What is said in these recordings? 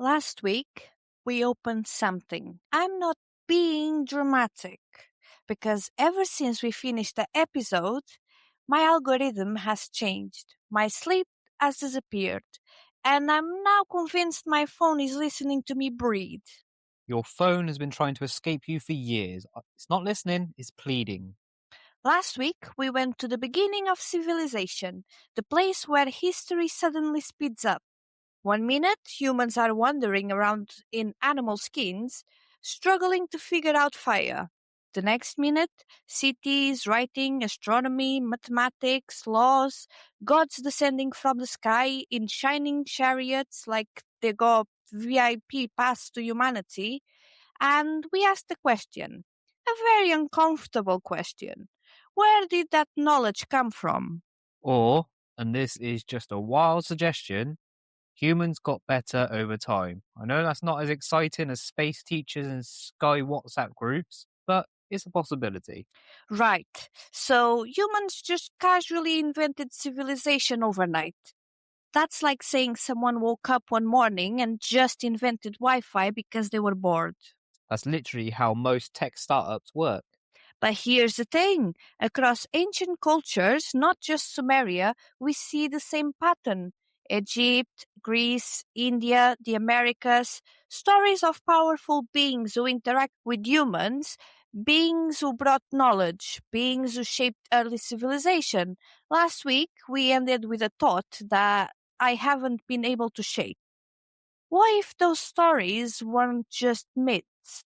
Last week, we opened something. I'm not being dramatic because ever since we finished the episode, my algorithm has changed. My sleep has disappeared, and I'm now convinced my phone is listening to me breathe. Your phone has been trying to escape you for years. It's not listening, it's pleading. Last week, we went to the beginning of civilization, the place where history suddenly speeds up. 1 minute, humans are wandering around in animal skins, struggling to figure out fire. The next minute, cities, writing, astronomy, mathematics, laws, gods descending from the sky in shining chariots like they got VIP pass to humanity. And we asked the question, a very uncomfortable question. Where did that knowledge come from? Or, and this is just a wild suggestion, humans got better over time. I know that's not as exciting as space teachers and sky WhatsApp groups, but it's a possibility. Right. So humans just casually invented civilization overnight. That's like saying someone woke up one morning and just invented Wi Fi because they were bored. That's literally how most tech startups work. But here's the thing, across ancient cultures, not just Sumeria, we see the same pattern. Egypt, Greece, India, the Americas, stories of powerful beings who interact with humans, beings who brought knowledge, beings who shaped early civilization. Last week, we ended with a thought that I haven't been able to shake. What if those stories weren't just myths?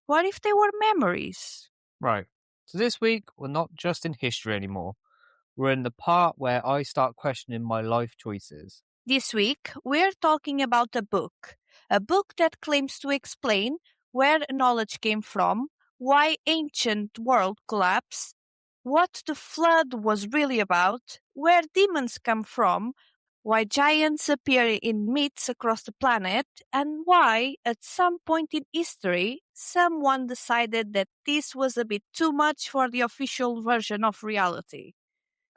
What if they were memories? Right. So this week, we're not just in history anymore. We're in the part where I start questioning my life choices. This week, we're talking about a book that claims to explain where knowledge came from, why ancient world collapsed, what the flood was really about, where demons come from, why giants appear in myths across the planet, and why, at some point in history, someone decided that this was a bit too much for the official version of reality.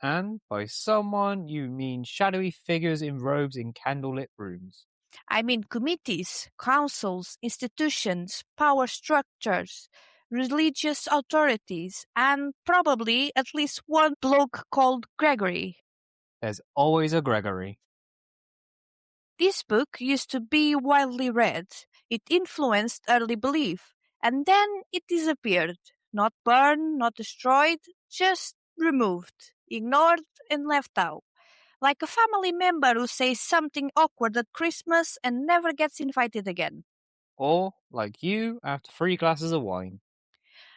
And by someone, you mean shadowy figures in robes in candlelit rooms. I mean committees, councils, institutions, power structures, religious authorities, and probably at least one bloke called Gregory. There's always a Gregory. This book used to be widely read. It influenced early belief, and then it disappeared. Not burned, not destroyed, just removed, ignored, and left out. Like a family member who says something awkward at Christmas and never gets invited again. Or, like you, after 3 glasses of wine.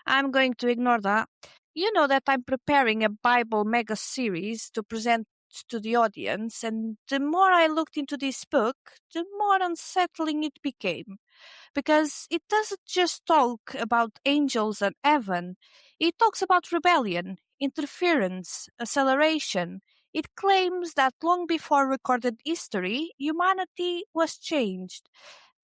I'm going to ignore that. You know that I'm preparing a Bible mega series to present to the audience, and the more I looked into this book, the more unsettling it became. Because it doesn't just talk about angels and heaven, it talks about rebellion, interference, acceleration. It claims that long before recorded history, humanity was changed.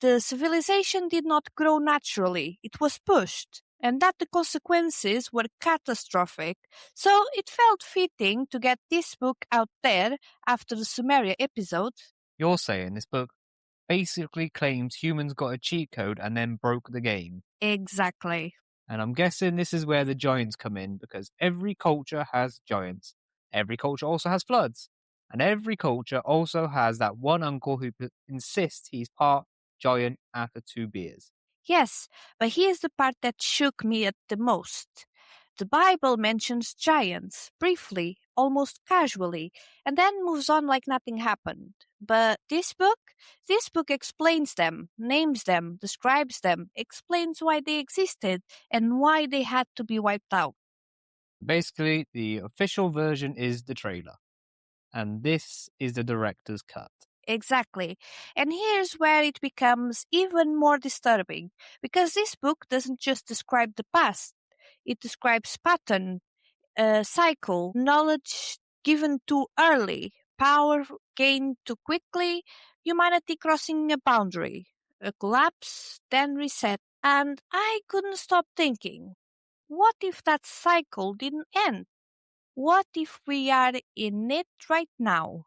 The civilization did not grow naturally, it was pushed, and that the consequences were catastrophic. So it felt fitting to get this book out there after the Sumeria episode. You're saying this book basically claims humans got a cheat code and then broke the game. Exactly. And I'm guessing this is where the giants come in because every culture has giants. Every culture also has floods. And every culture also has that one uncle who insists he's part giant after 2 beers. Yes, but here's the part that shook me at the most. The Bible mentions giants briefly, almost casually, and then moves on like nothing happened. But this book explains them, names them, describes them, explains why they existed and why they had to be wiped out. Basically, the official version is the trailer. And this is the director's cut. Exactly. And here's where it becomes even more disturbing, because this book doesn't just describe the past, it describes pattern, cycle, knowledge given too early, power gained too quickly, humanity crossing a boundary, a collapse, then reset. And I couldn't stop thinking, what if that cycle didn't end? What if we are in it right now?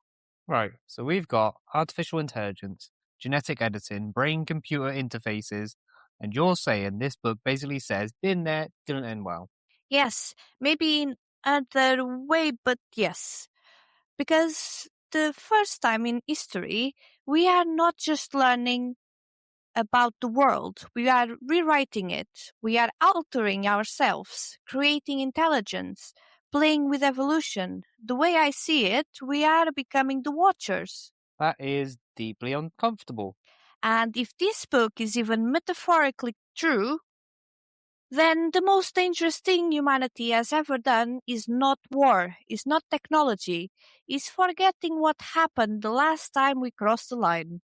Right, so we've got artificial intelligence, genetic editing, brain-computer interfaces, and you're saying this book basically says, been there, didn't end well. Yes, maybe in other way, but yes. Because the first time in history, we are not just learning about the world, we are rewriting it. We are altering ourselves, creating intelligence, playing with evolution. The way I see it, we are becoming the watchers. That is deeply uncomfortable. And if this book is even metaphorically true, then the most dangerous thing humanity has ever done is not war, is not technology, is forgetting what happened the last time we crossed the line.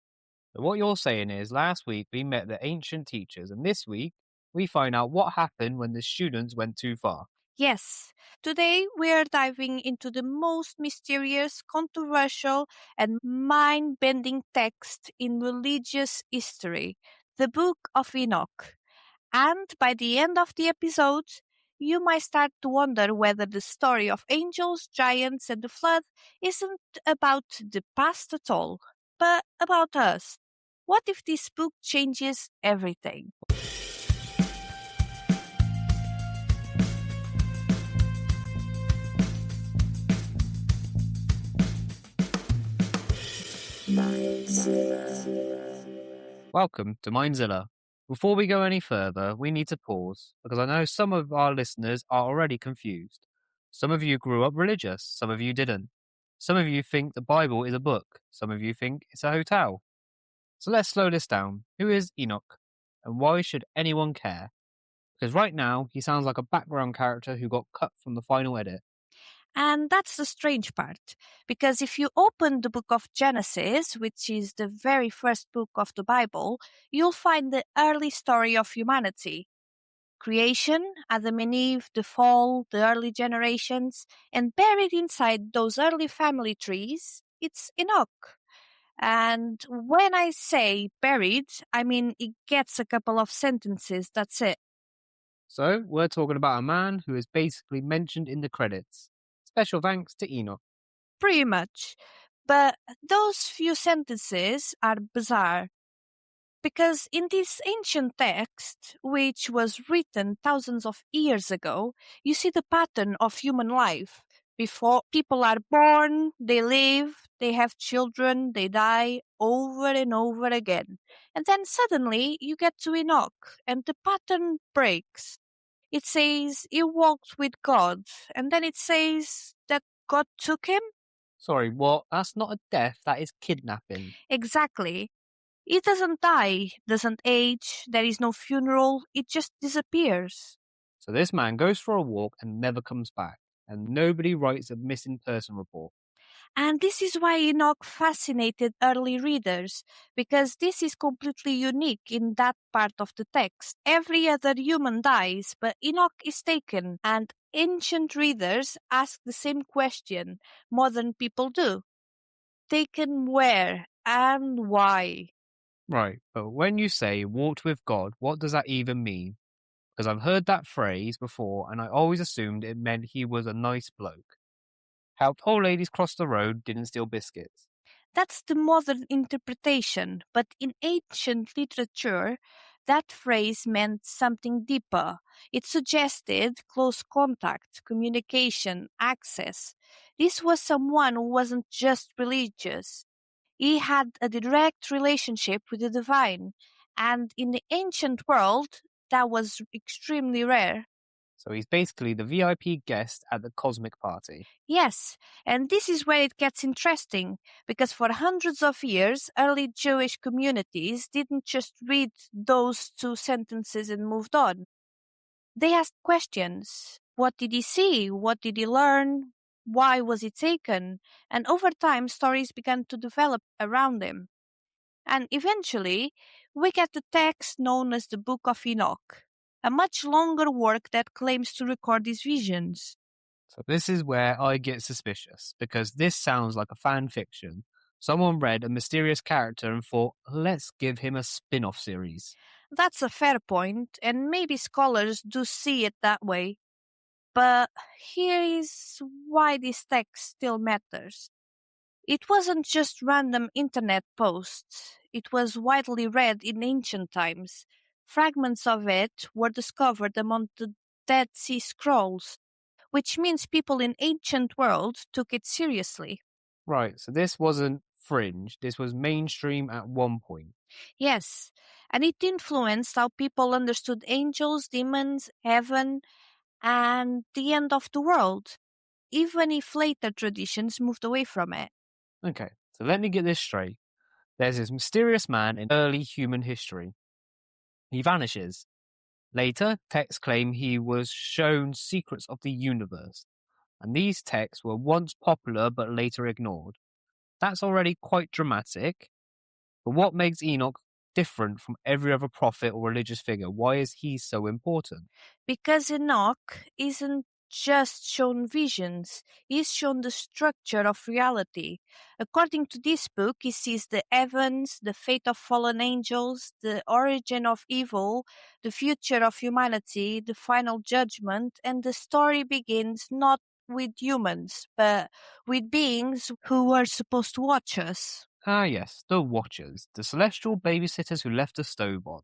So what you're saying is, last week we met the ancient teachers, and this week we find out what happened when the students went too far. Yes, today we are diving into the most mysterious, controversial, and mind bending text in religious history, the Book of Enoch. And by the end of the episode, you might start to wonder whether the story of angels, giants, and the flood isn't about the past at all, but about us. What if this book changes everything? Welcome to Mindzilla. Before we go any further, we need to pause because I know some of our listeners are already confused. Some of you grew up religious, some of you didn't. Some of you think the Bible is a book, some of you think it's a hotel. So let's slow this down. Who is Enoch? And why should anyone care? Because right now, he sounds like a background character who got cut from the final edit. And that's the strange part, because if you open the book of Genesis, which is the very first book of the Bible, you'll find the early story of humanity. Creation, Adam and Eve, the fall, the early generations, and buried inside those early family trees, it's Enoch. And when I say buried, I mean it gets a couple of sentences, that's it. So, we're talking about a man who is basically mentioned in the credits. Special thanks to Enoch. Pretty much. But those few sentences are bizarre. Because in this ancient text, which was written thousands of years ago, you see the pattern of human life. Before people are born, they live, they have children, they die over and over again. And then suddenly you get to Enoch, and the pattern breaks. It says he walked with God, and then it says that God took him. Sorry, what? That's not a death, that is kidnapping. Exactly. It doesn't die, doesn't age, there is no funeral, it just disappears. So this man goes for a walk and never comes back, and nobody writes a missing person report. And this is why Enoch fascinated early readers, because this is completely unique in that part of the text. Every other human dies, but Enoch is taken, and ancient readers ask the same question modern people do. Taken where and why? Right, but when you say walked with God, what does that even mean? Because I've heard that phrase before and I always assumed it meant he was a nice bloke. Helped old ladies cross the road, didn't steal biscuits. That's the modern interpretation, but in ancient literature, that phrase meant something deeper. It suggested close contact, communication, access. This was someone who wasn't just religious. He had a direct relationship with the divine, and in the ancient world, that was extremely rare. So he's basically the VIP guest at the cosmic party. Yes, and this is where it gets interesting, because for hundreds of years, early Jewish communities didn't just read those two sentences and moved on. They asked questions. What did he see? What did he learn? Why was he taken? And over time, stories began to develop around him. And eventually, we get the text known as the Book of Enoch, a much longer work that claims to record his visions. So this is where I get suspicious, because this sounds like a fan fiction. Someone read a mysterious character and thought, let's give him a spin-off series. That's a fair point, and maybe scholars do see it that way. But here is why this text still matters. It wasn't just random internet posts. It was widely read in ancient times. Fragments of it were discovered among the Dead Sea Scrolls, which means people in ancient world took it seriously. Right, so this wasn't fringe, this was mainstream at one point. Yes, and it influenced how people understood angels, demons, heaven, and the end of the world, even if later traditions moved away from it. Okay, so let me get this straight. There's this mysterious man in early human history. He vanishes. Later, texts claim he was shown secrets of the universe, and these texts were once popular but later ignored. That's already quite dramatic, but what makes Enoch different from every other prophet or religious figure? Why is he so important? Because Enoch isn't just shown visions, he's shown the structure of reality. According to this book, he sees the heavens, the fate of fallen angels, the origin of evil, the future of humanity, the final judgment, and the story begins not with humans, but with beings who were supposed to watch us. Ah, yes, the Watchers, the celestial babysitters who left the stove on.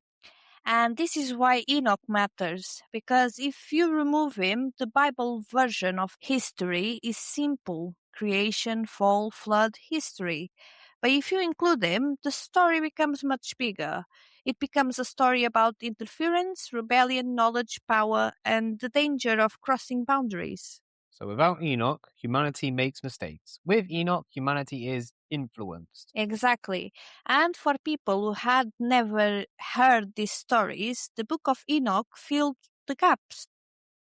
And this is why Enoch matters, because if you remove him, the Bible version of history is simple creation, fall, flood, history. But if you include him, the story becomes much bigger. It becomes a story about interference, rebellion, knowledge, power, and the danger of crossing boundaries. So without Enoch, humanity makes mistakes. With Enoch, humanity is influenced. Exactly. And for people who had never heard these stories, the Book of Enoch filled the gaps.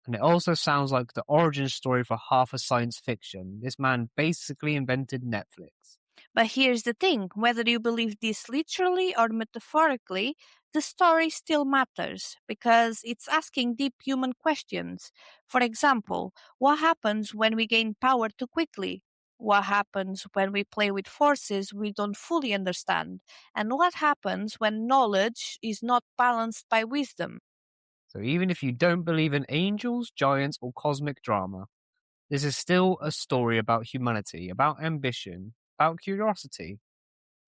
And it also sounds like the origin story for half a science fiction. This man basically invented Netflix. But here's the thing, whether you believe this literally or metaphorically, the story still matters because it's asking deep human questions. For example, what happens when we gain power too quickly? What happens when we play with forces we don't fully understand? And what happens when knowledge is not balanced by wisdom? So even if you don't believe in angels, giants, or cosmic drama, this is still a story about humanity, about ambition, about curiosity,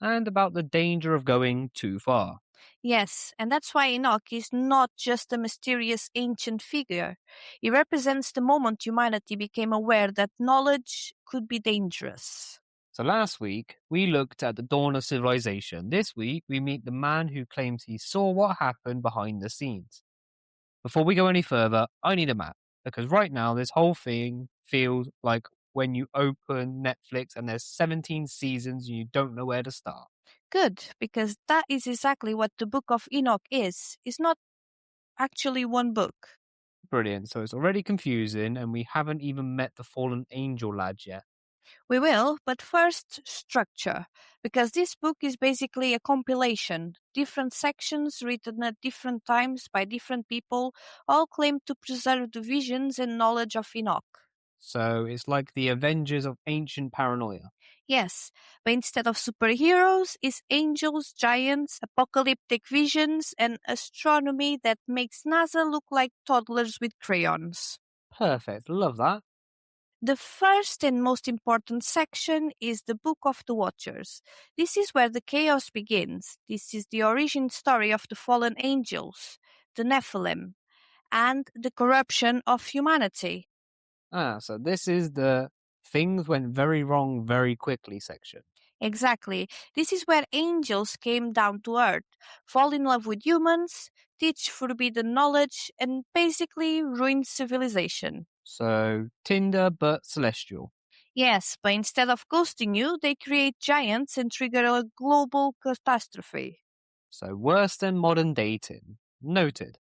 and about the danger of going too far. Yes, and that's why Enoch is not just a mysterious ancient figure. He represents the moment humanity became aware that knowledge could be dangerous. So last week, we looked at the dawn of civilization. This week, we meet the man who claims he saw what happened behind the scenes. Before we go any further, I need a map because right now this whole thing feels like when you open Netflix and there's 17 seasons and you don't know where to start. Good, because that is exactly what the Book of Enoch is. It's not actually one book. Brilliant. So it's already confusing and we haven't even met the fallen angel lad yet. We will, but first, structure, because this book is basically a compilation. Different sections written at different times by different people all claim to preserve the visions and knowledge of Enoch. So it's like the Avengers of ancient paranoia. Yes, but instead of superheroes, it's angels, giants, apocalyptic visions, and astronomy that makes NASA look like toddlers with crayons. Perfect. Love that. The first and most important section is the Book of the Watchers. This is where the chaos begins. This is the origin story of the fallen angels, the Nephilim, and the corruption of humanity. So this is the things went very wrong very quickly section. Exactly. This is where angels came down to earth, fall in love with humans, teach forbidden knowledge, and basically ruin civilization. So Tinder but celestial. Yes, but instead of ghosting you, they create giants and trigger a global catastrophe. So worse than modern dating. Noted.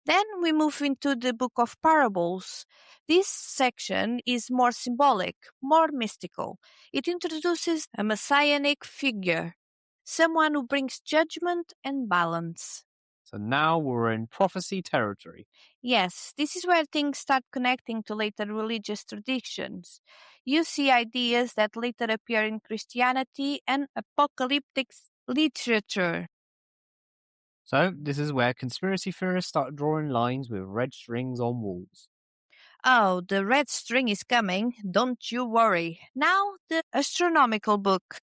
Then we move into the Book of Parables. This section is more symbolic, more mystical. It introduces a messianic figure, someone who brings judgment and balance. So now we're in prophecy territory. Yes, this is where things start connecting to later religious traditions. You see ideas that later appear in Christianity and apocalyptic literature. So this is where conspiracy theorists start drawing lines with red strings on walls. Oh, the red string is coming, don't you worry. Now, the astronomical book.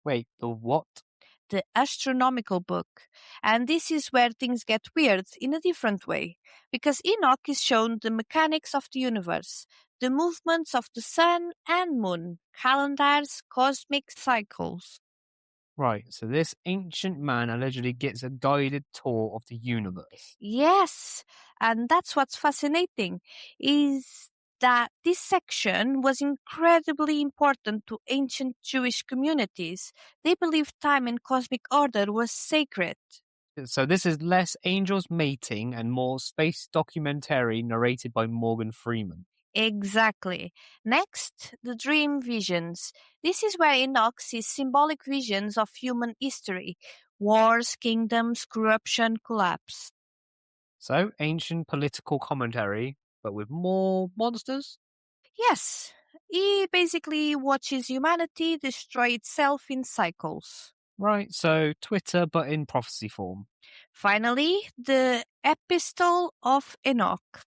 Wait, the what? the astronomical book. And this is where things get weird in a different way, because Enoch is shown the mechanics of the universe, the movements of the sun and moon, calendars, cosmic cycles. Right, so this ancient man allegedly gets a guided tour of the universe. Yes, and that's what's fascinating is that this section was incredibly important to ancient Jewish communities. They believed time and cosmic order was sacred. So this is less angels mating and more space documentary narrated by Morgan Freeman. Exactly. Next, the dream visions. This is where Enoch sees symbolic visions of human history: wars, kingdoms, corruption, collapse. So ancient political commentary, but with more monsters? Yes, he basically watches humanity destroy itself in cycles. Right, so Twitter but in prophecy form. Finally, the Epistle of Enoch.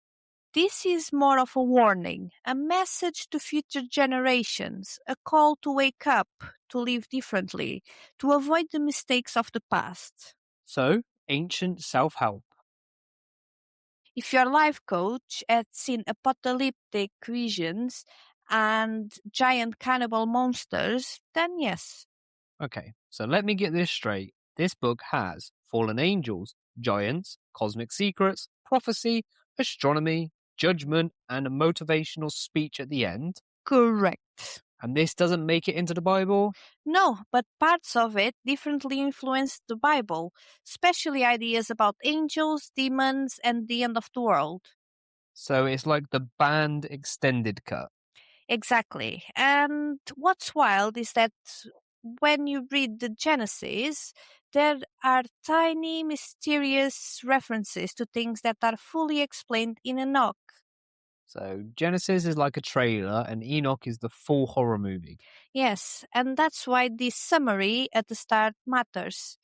This is more of a warning, a message to future generations, a call to wake up, to live differently, to avoid the mistakes of the past. So ancient self-help. If your life coach had seen apocalyptic visions and giant cannibal monsters, then yes. Okay, so let me get this straight. This book has fallen angels, giants, cosmic secrets, prophecy, astronomy, judgment, and a motivational speech at the end. Correct. And this doesn't make it into the Bible? No, but parts of it differently influenced the Bible, especially ideas about angels, demons, and the end of the world. So it's like the banned extended cut. Exactly. And what's wild is that when you read the Genesis, there are tiny, mysterious references to things that are fully explained in Enoch. So Genesis is like a trailer, and Enoch is the full horror movie. Yes, and that's why this summary at the start matters.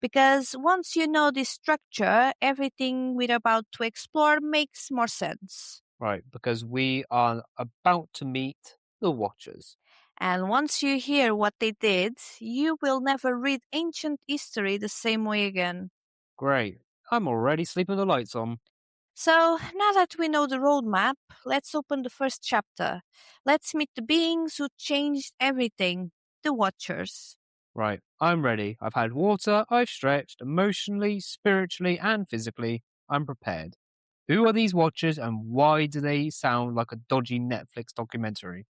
Because once you know this structure, everything we're about to explore makes more sense. Right, because we are about to meet the Watchers. And once you hear what they did, you will never read ancient history the same way again. Great. I'm already sleeping with the lights on. So, now that we know the roadmap, let's open the first chapter. Let's meet the beings who changed everything, the Watchers. Right, I'm ready. I've had water, I've stretched, emotionally, spiritually, and physically. I'm prepared. Who are these Watchers and why do they sound like a dodgy Netflix documentary?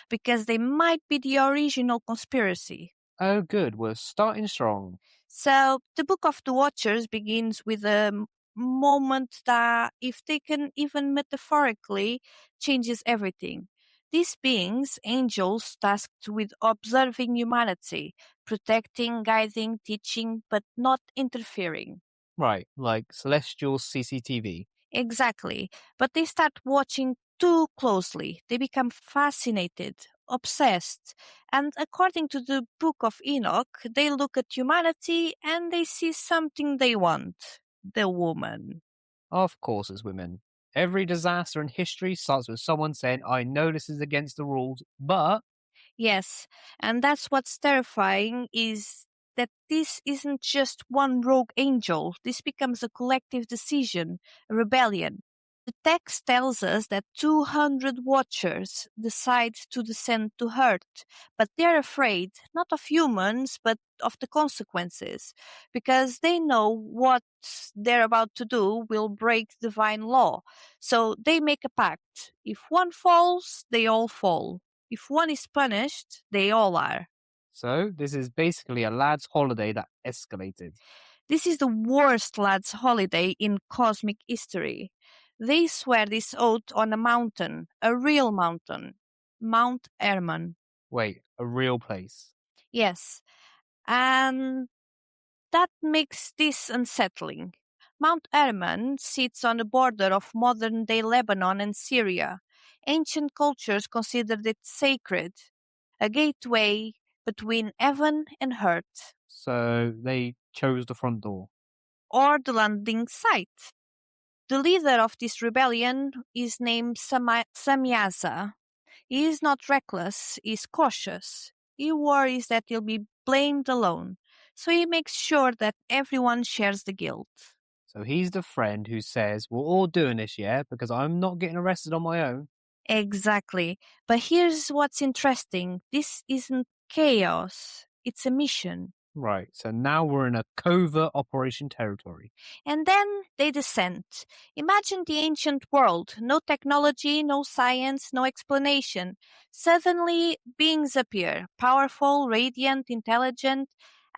Because they might be the original conspiracy. Oh, good, we're starting strong. So, the Book of the Watchers begins with a moment that, if taken even metaphorically, changes everything. These beings, angels tasked with observing humanity, protecting, guiding, teaching, but not interfering. Right, like celestial CCTV. Exactly. But they start watching too closely. They become fascinated, obsessed. And according to the Book of Enoch, they look at humanity and they see something they want: the woman. Of course, it's women. Every disaster in history starts with someone saying, I know this is against the rules, but. Yes, and that's what's terrifying is that this isn't just one rogue angel. This becomes a collective decision, a rebellion. The text tells us that 200 watchers decide to descend to Earth, but they're afraid not of humans, but of the consequences, because they know what they're about to do will break divine law. So they make a pact. If one falls, they all fall. If one is punished, they all are. So, this is basically a lad's holiday that escalated. This is the worst lad's holiday in cosmic history. They swear this oath on a mountain, a real mountain, Mount Hermon. Wait, a real place. Yes, and that makes this unsettling. Mount Hermon sits on the border of modern day Lebanon and Syria. Ancient cultures considered it sacred, a gateway between heaven and earth, So, they chose the front door. or the landing site. The leader of this rebellion is named Samyaza. He is not reckless, he is cautious. He worries that he'll be blamed alone. So he makes sure that everyone shares the guilt. So he's the friend who says, we're all doing this, yeah, because I'm not getting arrested on my own. Exactly. But here's what's interesting, this isn't chaos, it's a mission. Right, so now we're in a covert operation territory. And then they descend. Imagine the ancient world. No technology, no science, no explanation. Suddenly, beings appear, powerful, radiant, intelligent,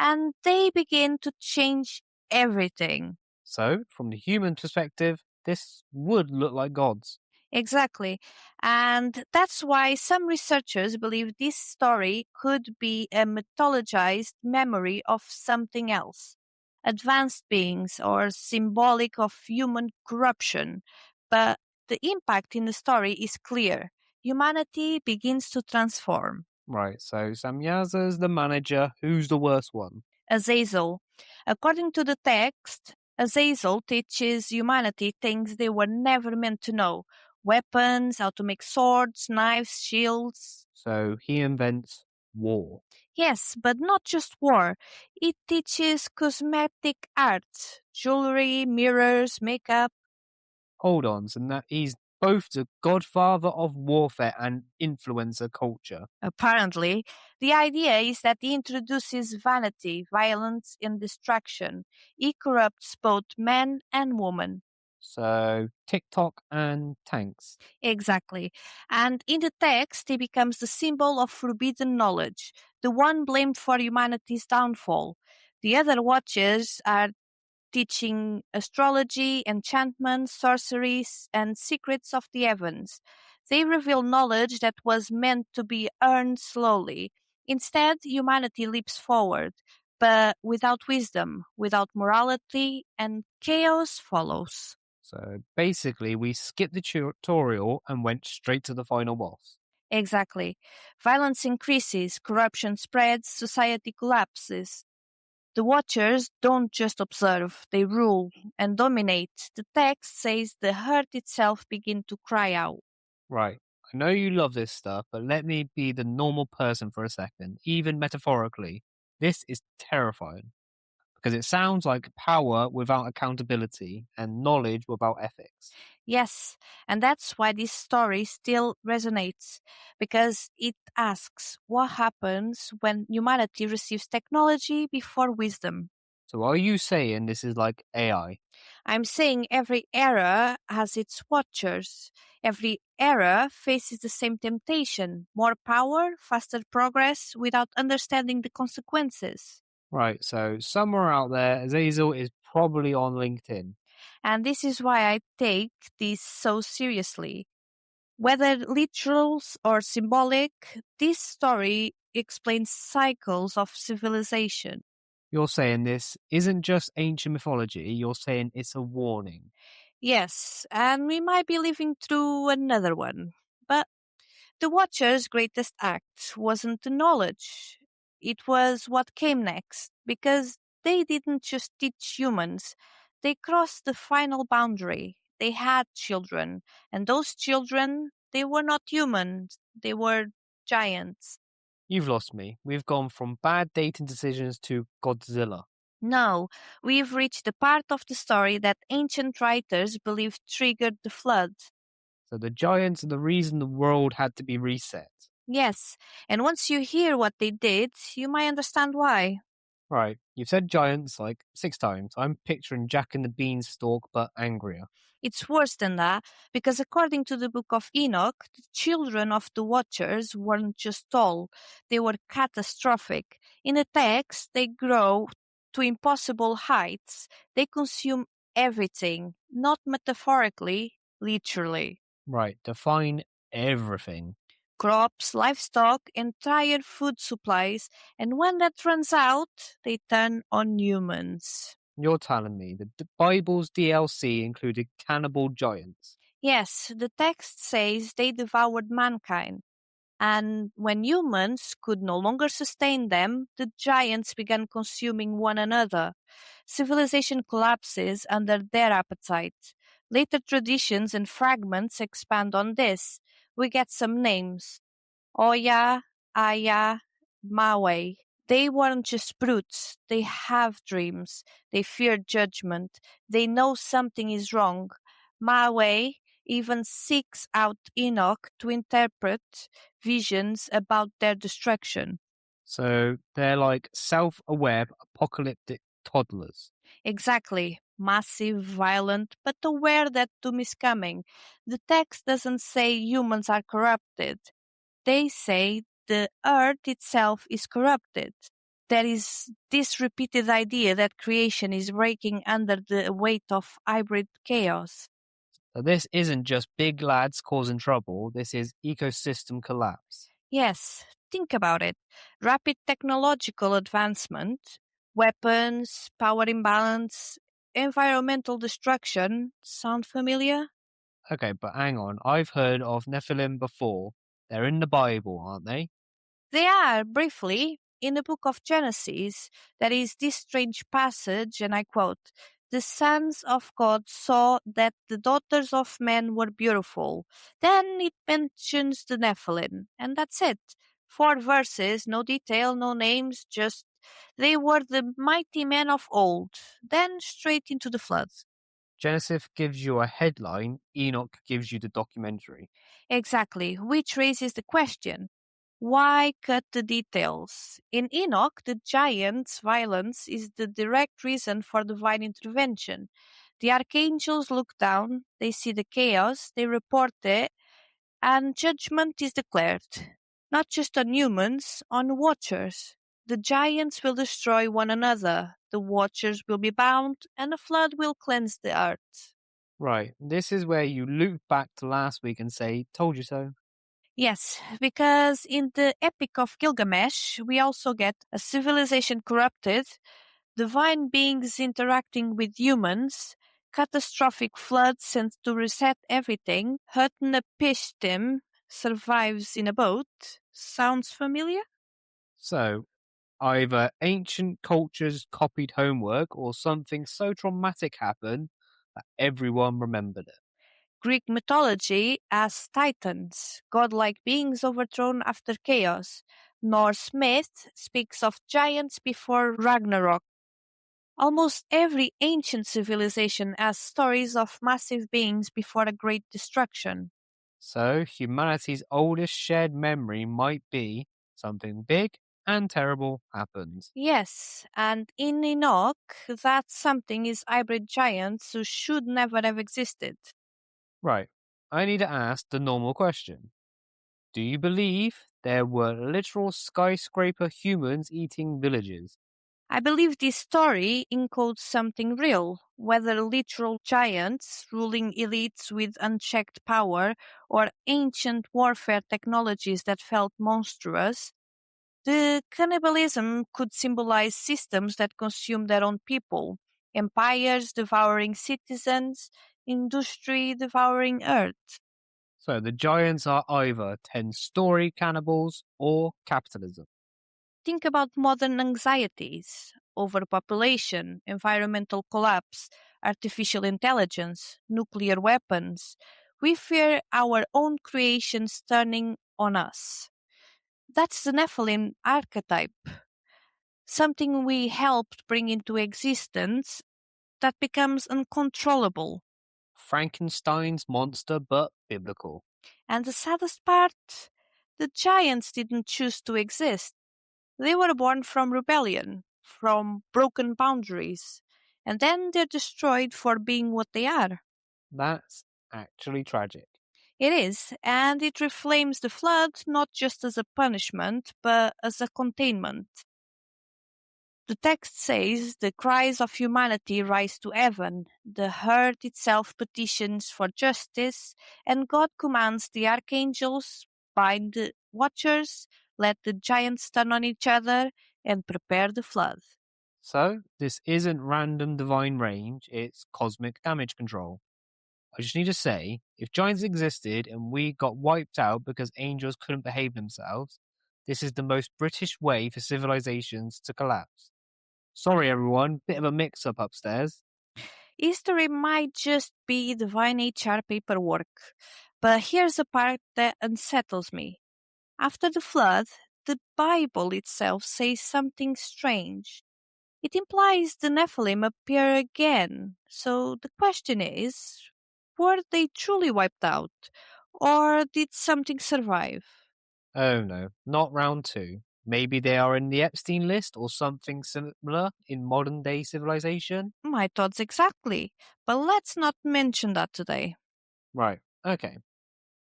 and they begin to change everything. So, from the human perspective, this would look like gods. Exactly. And that's why some researchers believe this story could be a mythologized memory of something else, advanced beings or symbolic of human corruption. But the impact in the story is clear. Humanity begins to transform. Right, so Samyaza's the manager. Who's the worst one? Azazel. According to the text, Azazel teaches humanity things they were never meant to know: weapons, how to make swords, knives, shields. So he invents war. Yes, but not just war. It teaches cosmetic arts, jewelry, mirrors, makeup. Hold on, so that he's both the godfather of warfare and influencer culture. Apparently, the idea is that he introduces vanity, violence, and distraction. He corrupts both men and women. So TikTok and tanks. Exactly. And in the text, he becomes the symbol of forbidden knowledge, the one blamed for humanity's downfall. The other watchers are teaching astrology, enchantment, sorceries, and secrets of the heavens. They reveal knowledge that was meant to be earned slowly. Instead, humanity leaps forward, but without wisdom, without morality, and chaos follows. So basically, we skipped the tutorial and went straight to the final boss. Exactly. Violence increases, corruption spreads, society collapses. The Watchers don't just observe, they rule and dominate. The text says the earth itself begin to cry out. Right. I know you love this stuff, but let me be the normal person for a second, even metaphorically. This is terrifying because it sounds like power without accountability and knowledge without ethics. Yes, and that's why this story still resonates, because it asks what happens when humanity receives technology before wisdom. So are you saying this is like AI? I'm saying every era has its watchers. Every era faces the same temptation: more power, faster progress, without understanding the consequences. Right, so somewhere out there, Azazel is probably on LinkedIn. And this is why I take this so seriously. Whether literal or symbolic, this story explains cycles of civilization. You're saying this isn't just ancient mythology, you're saying it's a warning. Yes, and we might be living through another one. But the Watcher's greatest act wasn't the knowledge, it was what came next, because they didn't just teach humans, they crossed the final boundary. They had children, and those children, they were not humans, they were giants. You've lost me. We've gone from bad dating decisions to Godzilla. No, we've reached the part of the story that ancient writers believed triggered the flood. So the giants are the reason the world had to be reset. Yes, and once you hear what they did, you might understand why. Right, you've said giants like 6 times. I'm picturing Jack and the Beanstalk, but angrier. It's worse than that, because according to the Book of Enoch, the children of the Watchers weren't just tall, they were catastrophic. In the text, they grow to impossible heights. They consume everything, not metaphorically, literally. Right, define everything. Crops, livestock, entire food supplies, and when that runs out, they turn on humans. You're telling me that the Bible's DLC included cannibal giants. Yes, the text says they devoured mankind, and when humans could no longer sustain them, the giants began consuming one another. Civilization collapses under their appetite. Later traditions and fragments expand on this. We get some names: Oya, Aya, Maui. They weren't just brutes. They have dreams. They fear judgment. They know something is wrong. Maui even seeks out Enoch to interpret visions about their destruction. So they're like self-aware apocalyptic toddlers. Exactly. Massive, violent, but aware that doom is coming. The text doesn't say humans are corrupted. They say the earth itself is corrupted. There is this repeated idea that creation is breaking under the weight of hybrid chaos. So this isn't just big lads causing trouble, this is ecosystem collapse. Yes, think about it. Rapid technological advancement, weapons, power imbalance, environmental destruction sound familiar? Okay, but hang on, I've heard of Nephilim before. They're in the Bible, aren't they? They are, briefly, in the book of Genesis, there is this strange passage, and I quote, "The sons of God saw that the daughters of men were beautiful." Then it mentions the Nephilim, and that's it. 4 verses, no detail, no names, just they were the mighty men of old. Then straight into the flood. Genesis gives you a headline, Enoch gives you the documentary. Exactly, which raises the question, why cut the details? In Enoch, the giant's violence is the direct reason for divine intervention. The archangels look down, they see the chaos, they report it, and judgment is declared. Not just on humans, on watchers. The giants will destroy one another, the watchers will be bound, and a flood will cleanse the earth. Right, this is where you loop back to last week and say, told you so. Yes, because in the Epic of Gilgamesh, we also get a civilization corrupted, divine beings interacting with humans, catastrophic floods sent to reset everything, Hutnapishtim survives in a boat. Sounds familiar? So, either ancient cultures copied homework or something so traumatic happened that everyone remembered it. Greek mythology has titans, godlike beings overthrown after chaos. Norse myth speaks of giants before Ragnarok. Almost every ancient civilization has stories of massive beings before a great destruction. So, humanity's oldest shared memory might be something big and terrible happened. Yes, and in Enoch, that something is hybrid giants who should never have existed. Right, I need to ask the normal question. Do you believe there were literal skyscraper humans eating villages? I believe this story encodes something real, whether literal giants ruling elites with unchecked power or ancient warfare technologies that felt monstrous. The cannibalism could symbolize systems that consume their own people, empires devouring citizens, industry devouring earth. So the giants are either 10-story cannibals or capitalism. Think about modern anxieties, overpopulation, environmental collapse, artificial intelligence, nuclear weapons. We fear our own creations turning on us. That's the Nephilim archetype, something we helped bring into existence that becomes uncontrollable. Frankenstein's monster, but biblical. And the saddest part, the giants didn't choose to exist. They were born from rebellion, from broken boundaries, and then they're destroyed for being what they are. That's actually tragic. It is, and it reflames the flood not just as a punishment, but as a containment. The text says the cries of humanity rise to heaven, the earth itself petitions for justice, and God commands the archangels, bind the watchers, let the giants turn on each other, and prepare the flood. So, this isn't random divine range, it's cosmic damage control. I just need to say, if giants existed and we got wiped out because angels couldn't behave themselves, this is the most British way for civilizations to collapse. Sorry everyone, bit of a mix up upstairs. History might just be divine HR paperwork, but here's the part that unsettles me. After the flood, the Bible itself says something strange. It implies the Nephilim appear again. So the question is, were they truly wiped out? Or did something survive? Oh no, not round two. Maybe they are in the Epstein list or something similar in modern day civilization? My thoughts exactly. But let's not mention that today. Right, okay.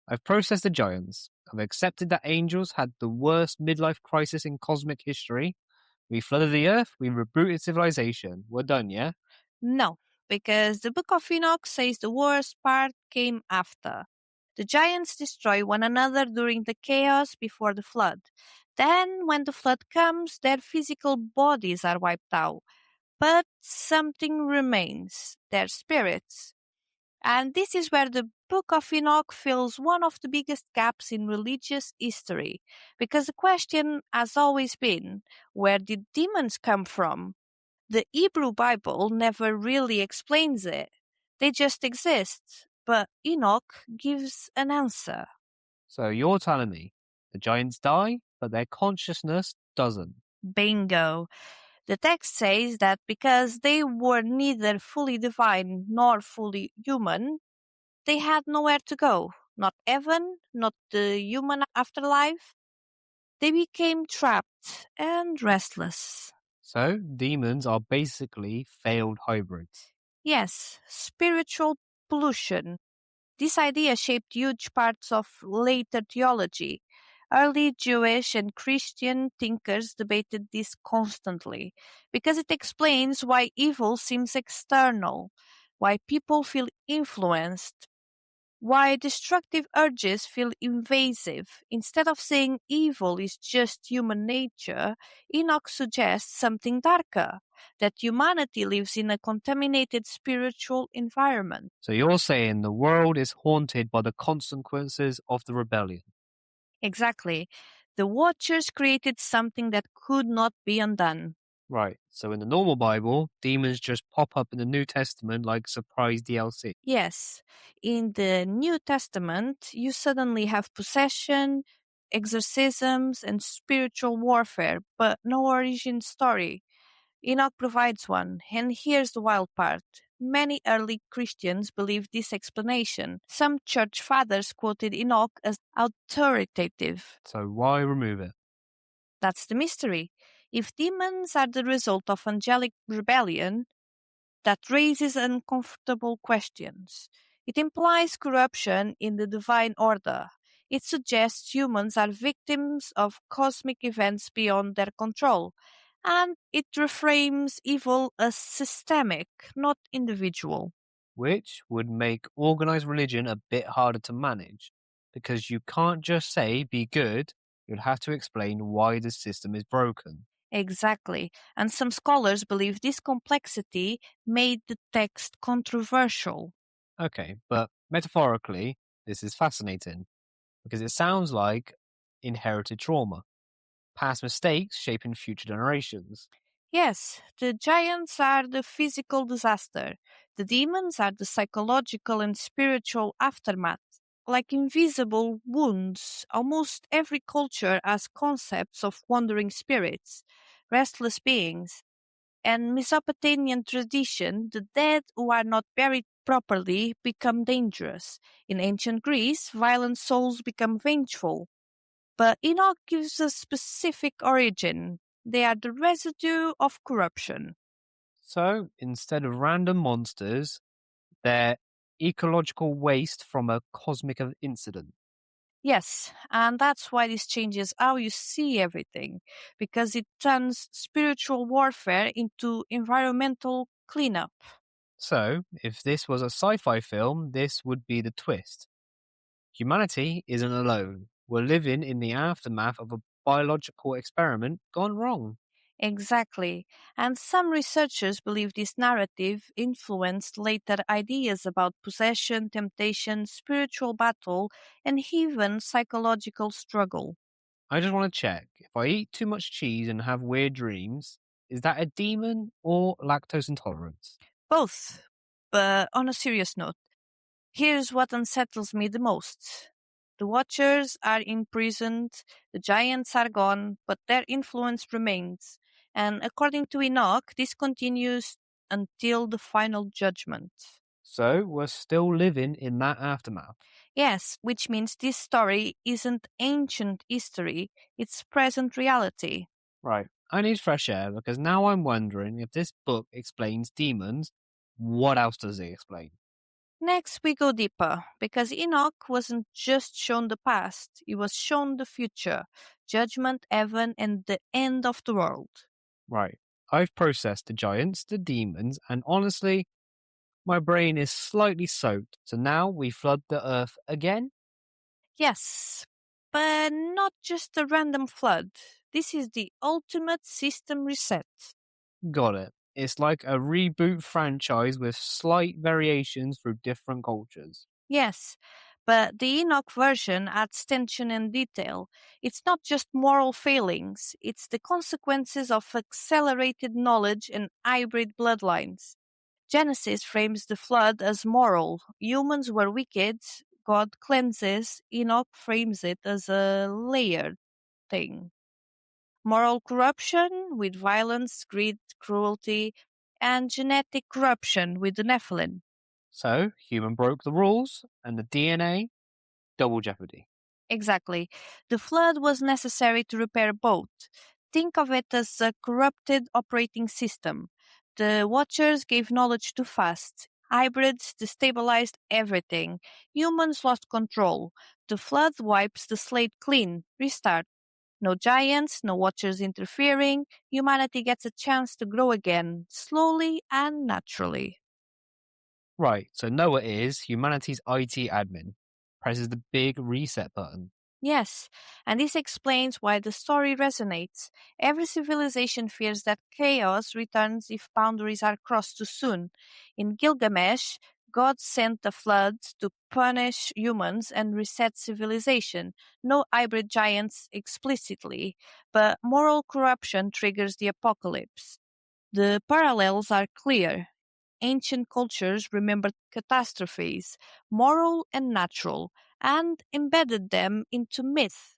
I've processed the giants. I've accepted that angels had the worst midlife crisis in cosmic history. We flooded the earth, we rebooted civilization. We're done, yeah? No, because the Book of Enoch says the worst part came after. The giants destroy one another during the chaos before the flood. Then, when the flood comes, their physical bodies are wiped out. But something remains their spirits. And this is where the Book of Enoch fills one of the biggest gaps in religious history. Because the question has always been, where did demons come from? The Hebrew Bible never really explains it. They just exist. But Enoch gives an answer. So you're telling me the giants die, but their consciousness doesn't. Bingo. The text says that because they were neither fully divine nor fully human, they had nowhere to go. Not heaven, not the human afterlife. They became trapped and restless. So demons are basically failed hybrids. Yes, spiritual pollution. This idea shaped huge parts of later theology. Early Jewish and Christian thinkers debated this constantly because it explains why evil seems external, why people feel influenced, why destructive urges feel invasive. Instead of saying evil is just human nature, Enoch suggests something darker, that humanity lives in a contaminated spiritual environment. So you're saying the world is haunted by the consequences of the rebellion. Exactly. The Watchers created something that could not be undone. Right. So in the normal Bible, demons just pop up in the New Testament like surprise DLC. Yes, in the New Testament, you suddenly have possession, exorcisms, and spiritual warfare, but no origin story. Enoch provides one, and here's the wild part. Many early Christians believed this explanation. Some church fathers quoted Enoch as authoritative. So why remove it? That's the mystery. If demons are the result of angelic rebellion, that raises uncomfortable questions. It implies corruption in the divine order. It suggests humans are victims of cosmic events beyond their control. And it reframes evil as systemic, not individual. Which would make organized religion a bit harder to manage. Because you can't just say be good, you'd have to explain why the system is broken. Exactly. And some scholars believe this complexity made the text controversial. Okay, but metaphorically, this is fascinating because it sounds like inherited trauma, past mistakes shaping future generations. Yes, the giants are the physical disaster. The demons are the psychological and spiritual aftermath. Like invisible wounds, almost every culture has concepts of wandering spirits, restless beings, and Mesopotamian tradition, the dead who are not buried properly become dangerous. In ancient Greece, violent souls become vengeful. But Enoch gives a specific origin. They are the residue of corruption. So instead of random monsters, they're ecological waste from a cosmic incident. Yes, and that's why this changes how you see everything, because it turns spiritual warfare into environmental cleanup. So, if this was a sci fi film, this would be the twist. Humanity isn't alone. We're living in the aftermath of a biological experiment gone wrong. Exactly. And some researchers believe this narrative influenced later ideas about possession, temptation, spiritual battle, and even psychological struggle. I just want to check if I eat too much cheese and have weird dreams, is that a demon or lactose intolerance? Both. But on a serious note, here's what unsettles me the most. The Watchers are imprisoned, the giants are gone, but their influence remains. And according to Enoch, this continues until the final judgment. So we're still living in that aftermath. Yes, which means this story isn't ancient history, it's present reality. Right. I need fresh air because now I'm wondering if this book explains demons, what else does it explain? Next, we go deeper, because Enoch wasn't just shown the past, he was shown the future, judgment, heaven, and the end of the world. Right. I've processed the giants, the demons, and honestly, my brain is slightly soaked. So now we flood the earth again? Yes, but not just a random flood. This is the ultimate system reset. Got it. It's like a reboot franchise with slight variations through different cultures. Yes, but the Enoch version adds tension and detail. It's not just moral failings, it's the consequences of accelerated knowledge and hybrid bloodlines. Genesis frames the flood as moral. Humans were wicked, God cleanses. Enoch frames it as a layered thing. Moral corruption with violence, greed, cruelty, and genetic corruption with the Nephilim. So, human broke the rules, and the DNA, double jeopardy. Exactly. The flood was necessary to repair both. Think of it as a corrupted operating system. The Watchers gave knowledge too fast. Hybrids destabilized everything. Humans lost control. The flood wipes the slate clean. Restart. No giants, no Watchers interfering. Humanity gets a chance to grow again, slowly and naturally. Right, so Noah is humanity's IT admin, presses the big reset button. Yes, and this explains why the story resonates. Every civilization fears that chaos returns if boundaries are crossed too soon. In Gilgamesh, God sent a flood to punish humans and reset civilization. No hybrid giants explicitly, but moral corruption triggers the apocalypse. The parallels are clear. Ancient cultures remembered catastrophes, moral and natural, and embedded them into myth.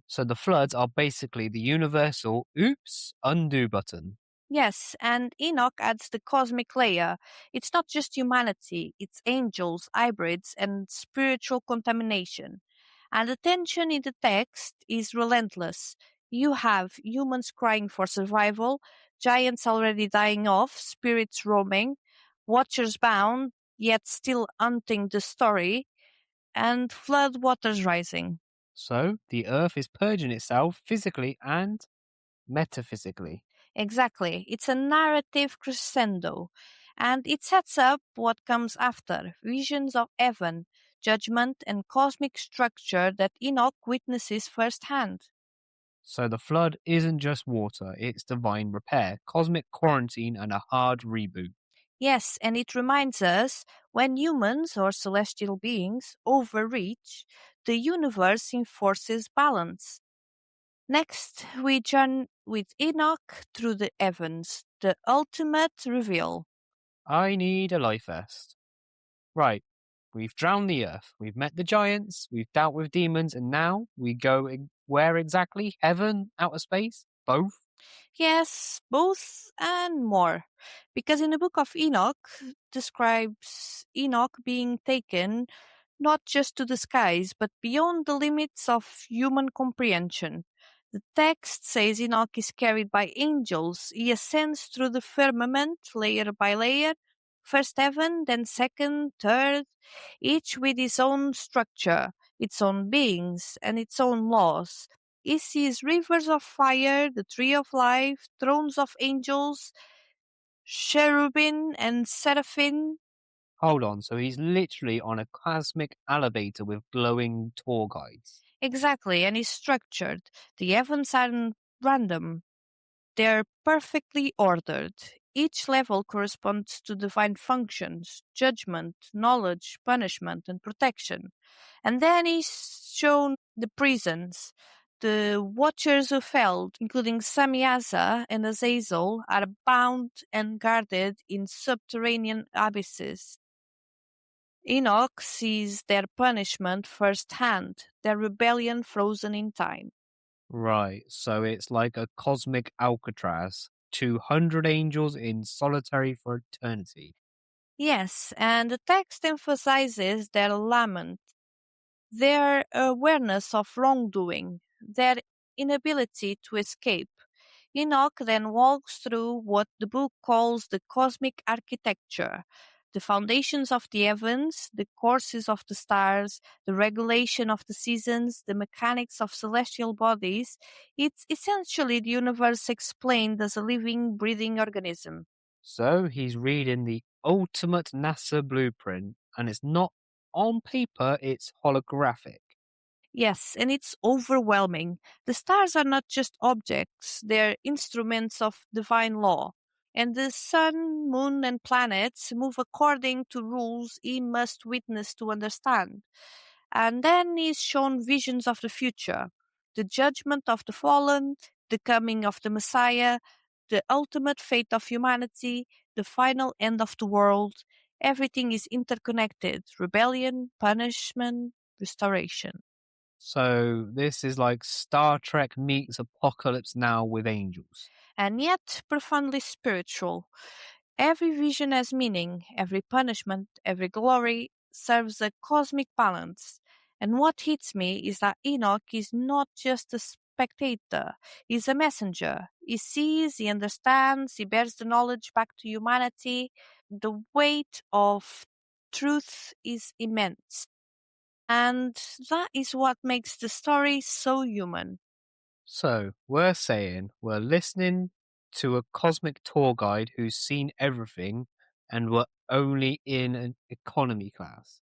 So the floods are basically the universal oops, undo button. Yes, and Enoch adds the cosmic layer. It's not just humanity, it's angels, hybrids, and spiritual contamination. And the tension in the text is relentless. You have humans crying for survival, giants already dying off, spirits roaming, watchers bound, yet still hunting the story, and flood waters rising. So the earth is purging itself physically and metaphysically. Exactly. It's a narrative crescendo, and it sets up what comes after visions of heaven, judgment, and cosmic structure that Enoch witnesses firsthand. So the flood isn't just water, it's divine repair, cosmic quarantine, and a hard reboot. Yes, and it reminds us when humans or celestial beings overreach, the universe enforces balance. Next, we journey with Enoch through the heavens, the ultimate reveal. I need a life vest. Right, we've drowned the earth, we've met the giants, we've dealt with demons, and now we go where exactly? Heaven? Outer space? Both? Yes, both and more. Because in the book of Enoch describes Enoch being taken not just to the skies, but beyond the limits of human comprehension. The text says Enoch is carried by angels. He ascends through the firmament, layer by layer, first heaven, then second, third, each with its own structure, its own beings, and its own laws. He sees rivers of fire, the tree of life, thrones of angels, cherubim and seraphim. Hold on, so he's literally on a cosmic elevator with glowing tour guides. Exactly, and is structured. The heavens aren't random, they're perfectly ordered. Each level corresponds to divine functions, judgment, knowledge, punishment, and protection. And then is shown the prisons. The Watchers who fell, including Samyaza and Azazel, are bound and guarded in subterranean abysses. Enoch sees their punishment firsthand, their rebellion frozen in time. Right, so it's like a cosmic Alcatraz, 200 angels in solitary for eternity. Yes, and the text emphasizes their lament, their awareness of wrongdoing, their inability to escape. Enoch then walks through what the book calls the cosmic architecture, the foundations of the heavens, the courses of the stars, the regulation of the seasons, the mechanics of celestial bodies. It's essentially the universe explained as a living, breathing organism. So he's reading the ultimate NASA blueprint, and it's not on paper, it's holographic. Yes, and it's overwhelming. The stars are not just objects, they're instruments of divine law. And the sun, moon, and planets move according to rules he must witness to understand. And then is shown visions of the future, the judgment of the fallen, the coming of the Messiah, the ultimate fate of humanity, the final end of the world. Everything is interconnected rebellion, punishment, restoration. So this is like Star Trek meets Apocalypse Now with angels. And yet profoundly spiritual. Every vision has meaning, every punishment, every glory serves a cosmic balance. And what hits me is that Enoch is not just a spectator, he's a messenger. He sees, he understands, he bears the knowledge back to humanity. The weight of truth is immense. And that is what makes the story so human. So we're saying we're listening to a cosmic tour guide who's seen everything and we're only in an economy class.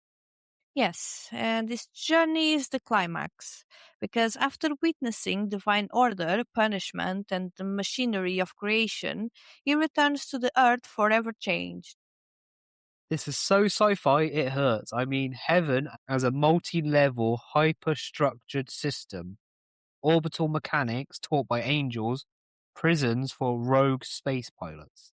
Yes, and this journey is the climax, because after witnessing divine order, punishment, and the machinery of creation, he returns to the earth forever changed. This is so sci-fi it hurts. I mean, heaven as a multi-level, hyper-structured system, orbital mechanics taught by angels, prisons for rogue space pilots.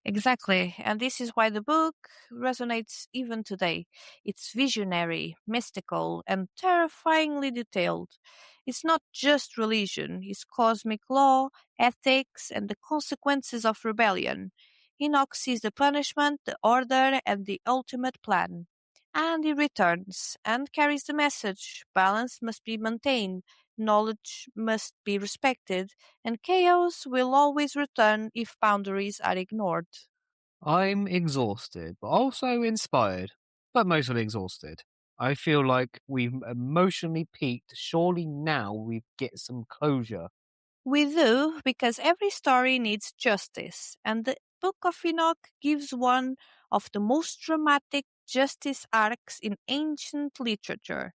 Exactly, and this is why the book resonates even today. It's visionary, mystical, and terrifyingly detailed. It's not just religion, it's cosmic law, ethics, and the consequences of rebellion. Enoch sees the punishment, the order, and the ultimate plan. And he returns and carries the message balance must be maintained, knowledge must be respected, and chaos will always return if boundaries are ignored. I'm exhausted, but also inspired, but mostly exhausted. I feel like we've emotionally peaked. Surely now we get some closure. We do, because every story needs justice, and the Book of Enoch gives one of the most dramatic justice arcs in ancient literature.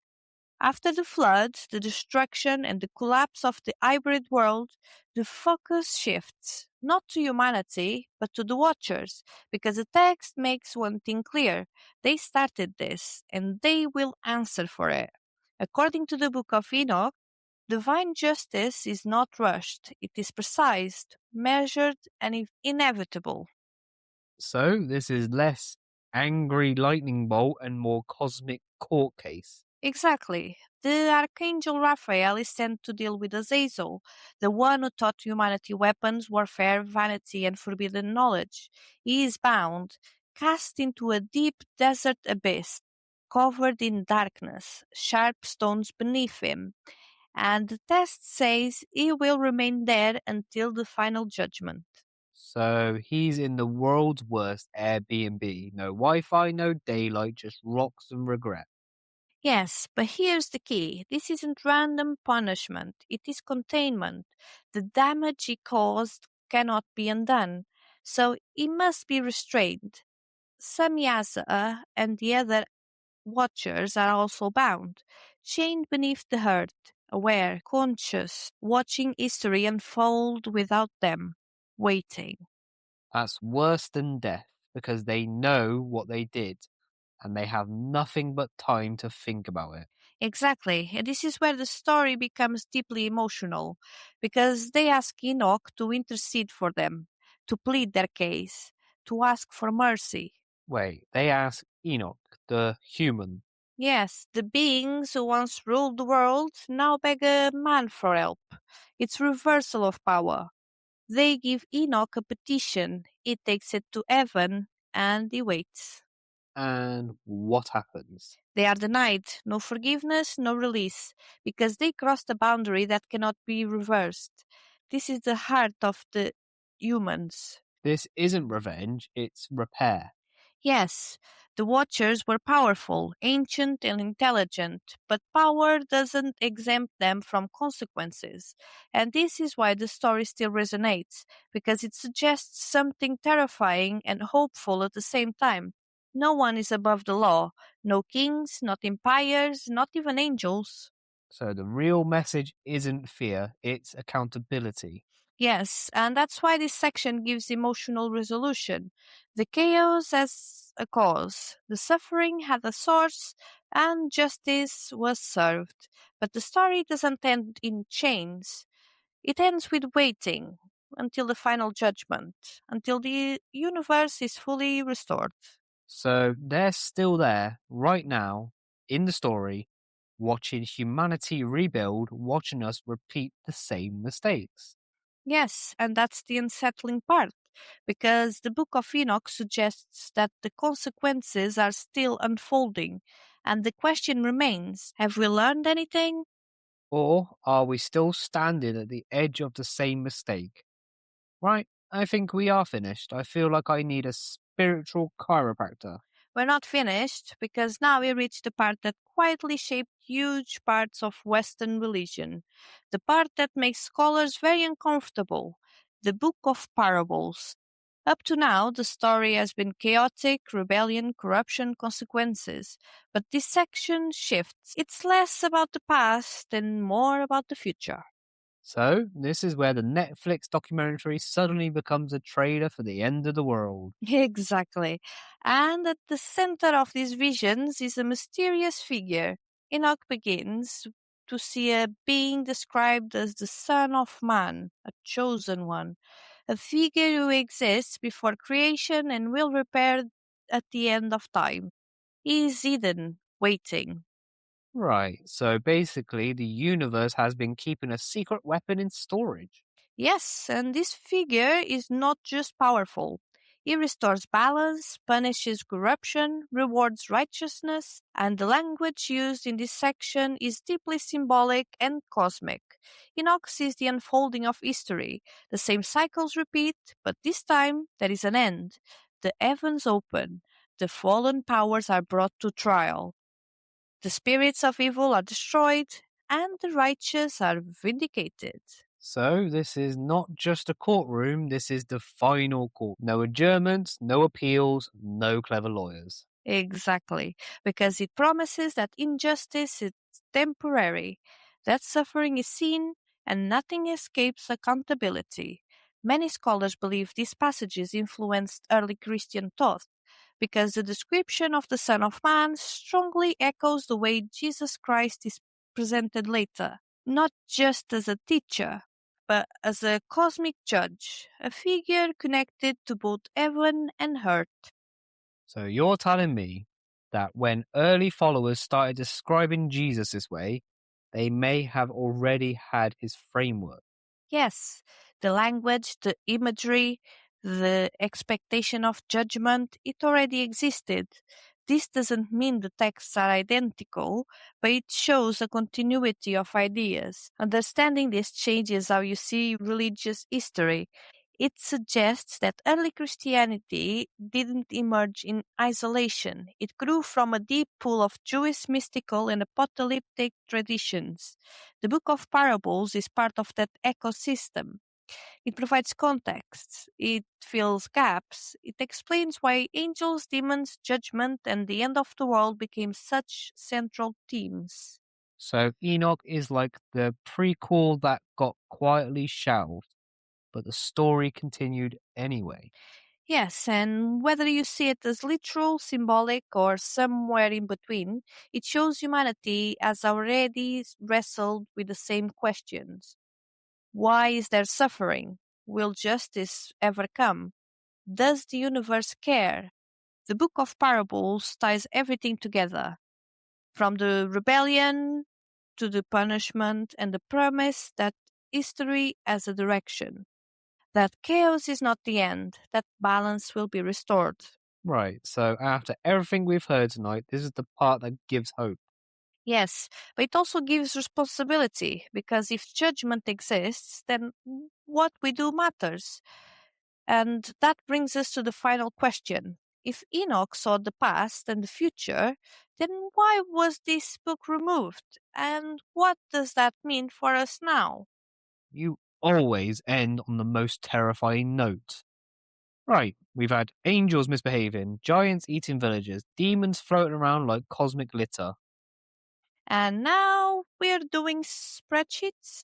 After the flood, the destruction, and the collapse of the hybrid world, the focus shifts, not to humanity, but to the Watchers, because the text makes one thing clear. They started this, and they will answer for it. According to the Book of Enoch, divine justice is not rushed, it is precise, measured, and inevitable. So this is less angry lightning bolt and more cosmic court case. Exactly. The Archangel Raphael is sent to deal with Azazel, the one who taught humanity weapons, warfare, vanity, and forbidden knowledge. He is bound, cast into a deep desert abyss, covered in darkness, sharp stones beneath him, and the test says he will remain there until the final judgment. So he's in the world's worst Airbnb. No Wi-Fi, no daylight, just rocks and regret. Yes, but here's the key. This isn't random punishment, it is containment. The damage he caused cannot be undone, so he must be restrained. Samyaza and the other watchers are also bound, chained beneath the herd, aware, conscious, watching history unfold without them, waiting. That's worse than death because they know what they did and they have nothing but time to think about it. Exactly. And this is where the story becomes deeply emotional because they ask Enoch to intercede for them, to plead their case, to ask for mercy. Wait, they ask Enoch The human. Yes, the beings who once ruled the world now beg a man for help. It's reversal of power. They give Enoch a petition, he takes it to heaven, and he waits. And what happens? They are denied no forgiveness, no release, because they crossed a boundary that cannot be reversed. This is the heart of the humans. This isn't revenge, it's repair. Yes, the Watchers were powerful, ancient, and intelligent, but power doesn't exempt them from consequences. And this is why the story still resonates, because it suggests something terrifying and hopeful at the same time. No one is above the law, no kings, not empires, not even angels. So the real message isn't fear, it's accountability. Yes, and that's why this section gives emotional resolution. The chaos has a cause, the suffering had a source, and justice was served. But the story doesn't end in chains. It ends with waiting until the final judgment, until the universe is fully restored. So they're still there, right now, in the story, watching humanity rebuild, watching us repeat the same mistakes. Yes, and that's the unsettling part, because the Book of Enoch suggests that the consequences are still unfolding, and the question remains, have we learned anything? Or are we still standing at the edge of the same mistake? Right, I think we are finished. I feel like I need a spiritual chiropractor. We're not finished, because now we reach the part that quietly shaped huge parts of Western religion, the part that makes scholars very uncomfortable, the Book of Parables. Up to now, the story has been chaotic, rebellion, corruption, consequences. But this section shifts. It's less about the past and more about the future. So, this is where the Netflix documentary suddenly becomes a trailer for the end of the world. Exactly. And at the center of these visions is a mysterious figure. Enoch begins to see a being described as the Son of Man, a chosen one, a figure who exists before creation and will repair at the end of time. He is hidden, waiting. Right, so basically, the universe has been keeping a secret weapon in storage. Yes, and this figure is not just powerful. He restores balance, punishes corruption, rewards righteousness, and the language used in this section is deeply symbolic and cosmic. Enoch sees the unfolding of history. The same cycles repeat, but this time there is an end. The heavens open. The fallen powers are brought to trial. The spirits of evil are destroyed, and the righteous are vindicated. So, this is not just a courtroom, this is the final court. No adjournments, no appeals, no clever lawyers. Exactly, because it promises that injustice is temporary, that suffering is seen, and nothing escapes accountability. Many scholars believe these passages influenced early Christian thought, because the description of the Son of Man strongly echoes the way Jesus Christ is presented later, not just as a teacher, but as a cosmic judge, a figure connected to both heaven and earth. So, you're telling me that when early followers started describing Jesus this way, they may have already had his framework. Yes, the language, the imagery, the expectation of judgment, it already existed. This doesn't mean the texts are identical, but it shows a continuity of ideas. Understanding this changes how you see religious history. It suggests that early Christianity didn't emerge in isolation. It grew from a deep pool of Jewish mystical and apocalyptic traditions. The Book of Parables is part of that ecosystem. It provides context, it fills gaps, it explains why angels, demons, judgment, and the end of the world became such central themes. So, Enoch is like the prequel that got quietly shelved, but the story continued anyway. Yes, and whether you see it as literal, symbolic, or somewhere in between, it shows humanity has already wrestled with the same questions. Why is there suffering? Will justice ever come? Does the universe care? The Book of Parables ties everything together, from the rebellion to the punishment and the promise that history has a direction, that chaos is not the end, that balance will be restored. Right, so after everything we've heard tonight, this is the part that gives hope. Yes, but it also gives responsibility, because if judgment exists, then what we do matters. And that brings us to the final question. If Enoch saw the past and the future, then why was this book removed? And what does that mean for us now? You always end on the most terrifying note. Right, we've had angels misbehaving, giants eating villagers, demons floating around like cosmic litter. And now we're doing spreadsheets?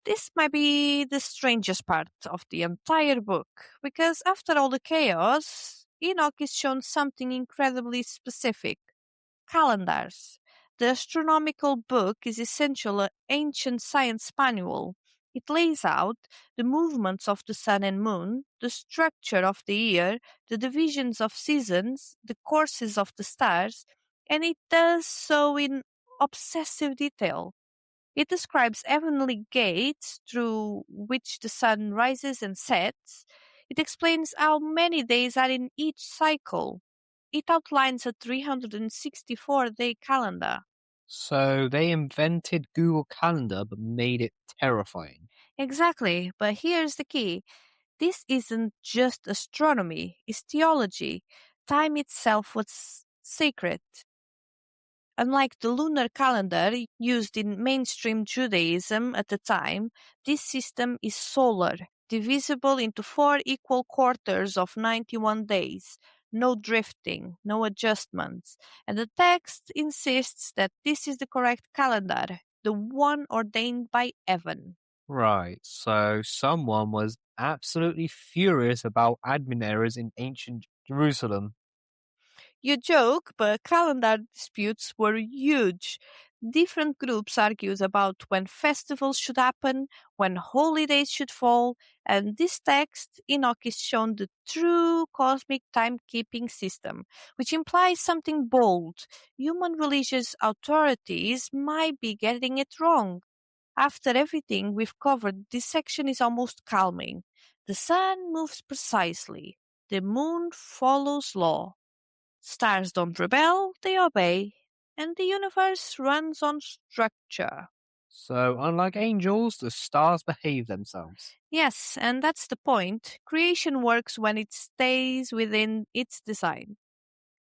This might be the strangest part of the entire book, because after all the chaos, Enoch is shown something incredibly specific: calendars. The astronomical book is essentially an ancient science manual. It lays out the movements of the sun and moon, the structure of the year, the divisions of seasons, the courses of the stars, and it does so in obsessive detail. It describes heavenly gates through which the sun rises and sets. It explains how many days are in each cycle. It outlines a 364-day calendar. So they invented Google Calendar but made it terrifying. Exactly, but here's the key. This isn't just astronomy, it's theology. Time itself was sacred. Unlike the lunar calendar used in mainstream Judaism at the time, this system is solar, divisible into 4 equal quarters of 91 days. No drifting, no adjustments. And the text insists that this is the correct calendar, the one ordained by heaven. Right, so someone was absolutely furious about admin errors in ancient Jerusalem. You joke, but calendar disputes were huge. Different groups argued about when festivals should happen, when holidays should fall, and this text, Enoch, is shown the true cosmic timekeeping system, which implies something bold. Human religious authorities might be getting it wrong. After everything we've covered, this section is almost calming. The sun moves precisely. The moon follows law. Stars don't rebel, they obey, and the universe runs on structure. So, unlike angels, the stars behave themselves. Yes, and that's the point. Creation works when it stays within its design.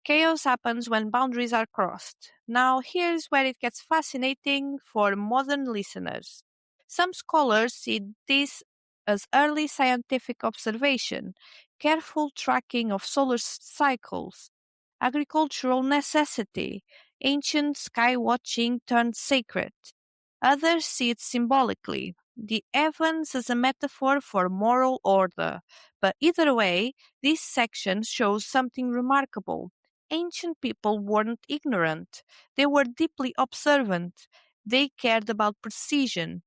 Chaos happens when boundaries are crossed. Now, here's where it gets fascinating for modern listeners. Some scholars see this as early scientific observation, careful tracking of solar cycles, agricultural necessity, ancient sky watching turned sacred. Others see it symbolically, the heavens as a metaphor for moral order. But either way, this section shows something remarkable. Ancient people weren't ignorant, they were deeply observant. They cared about precision.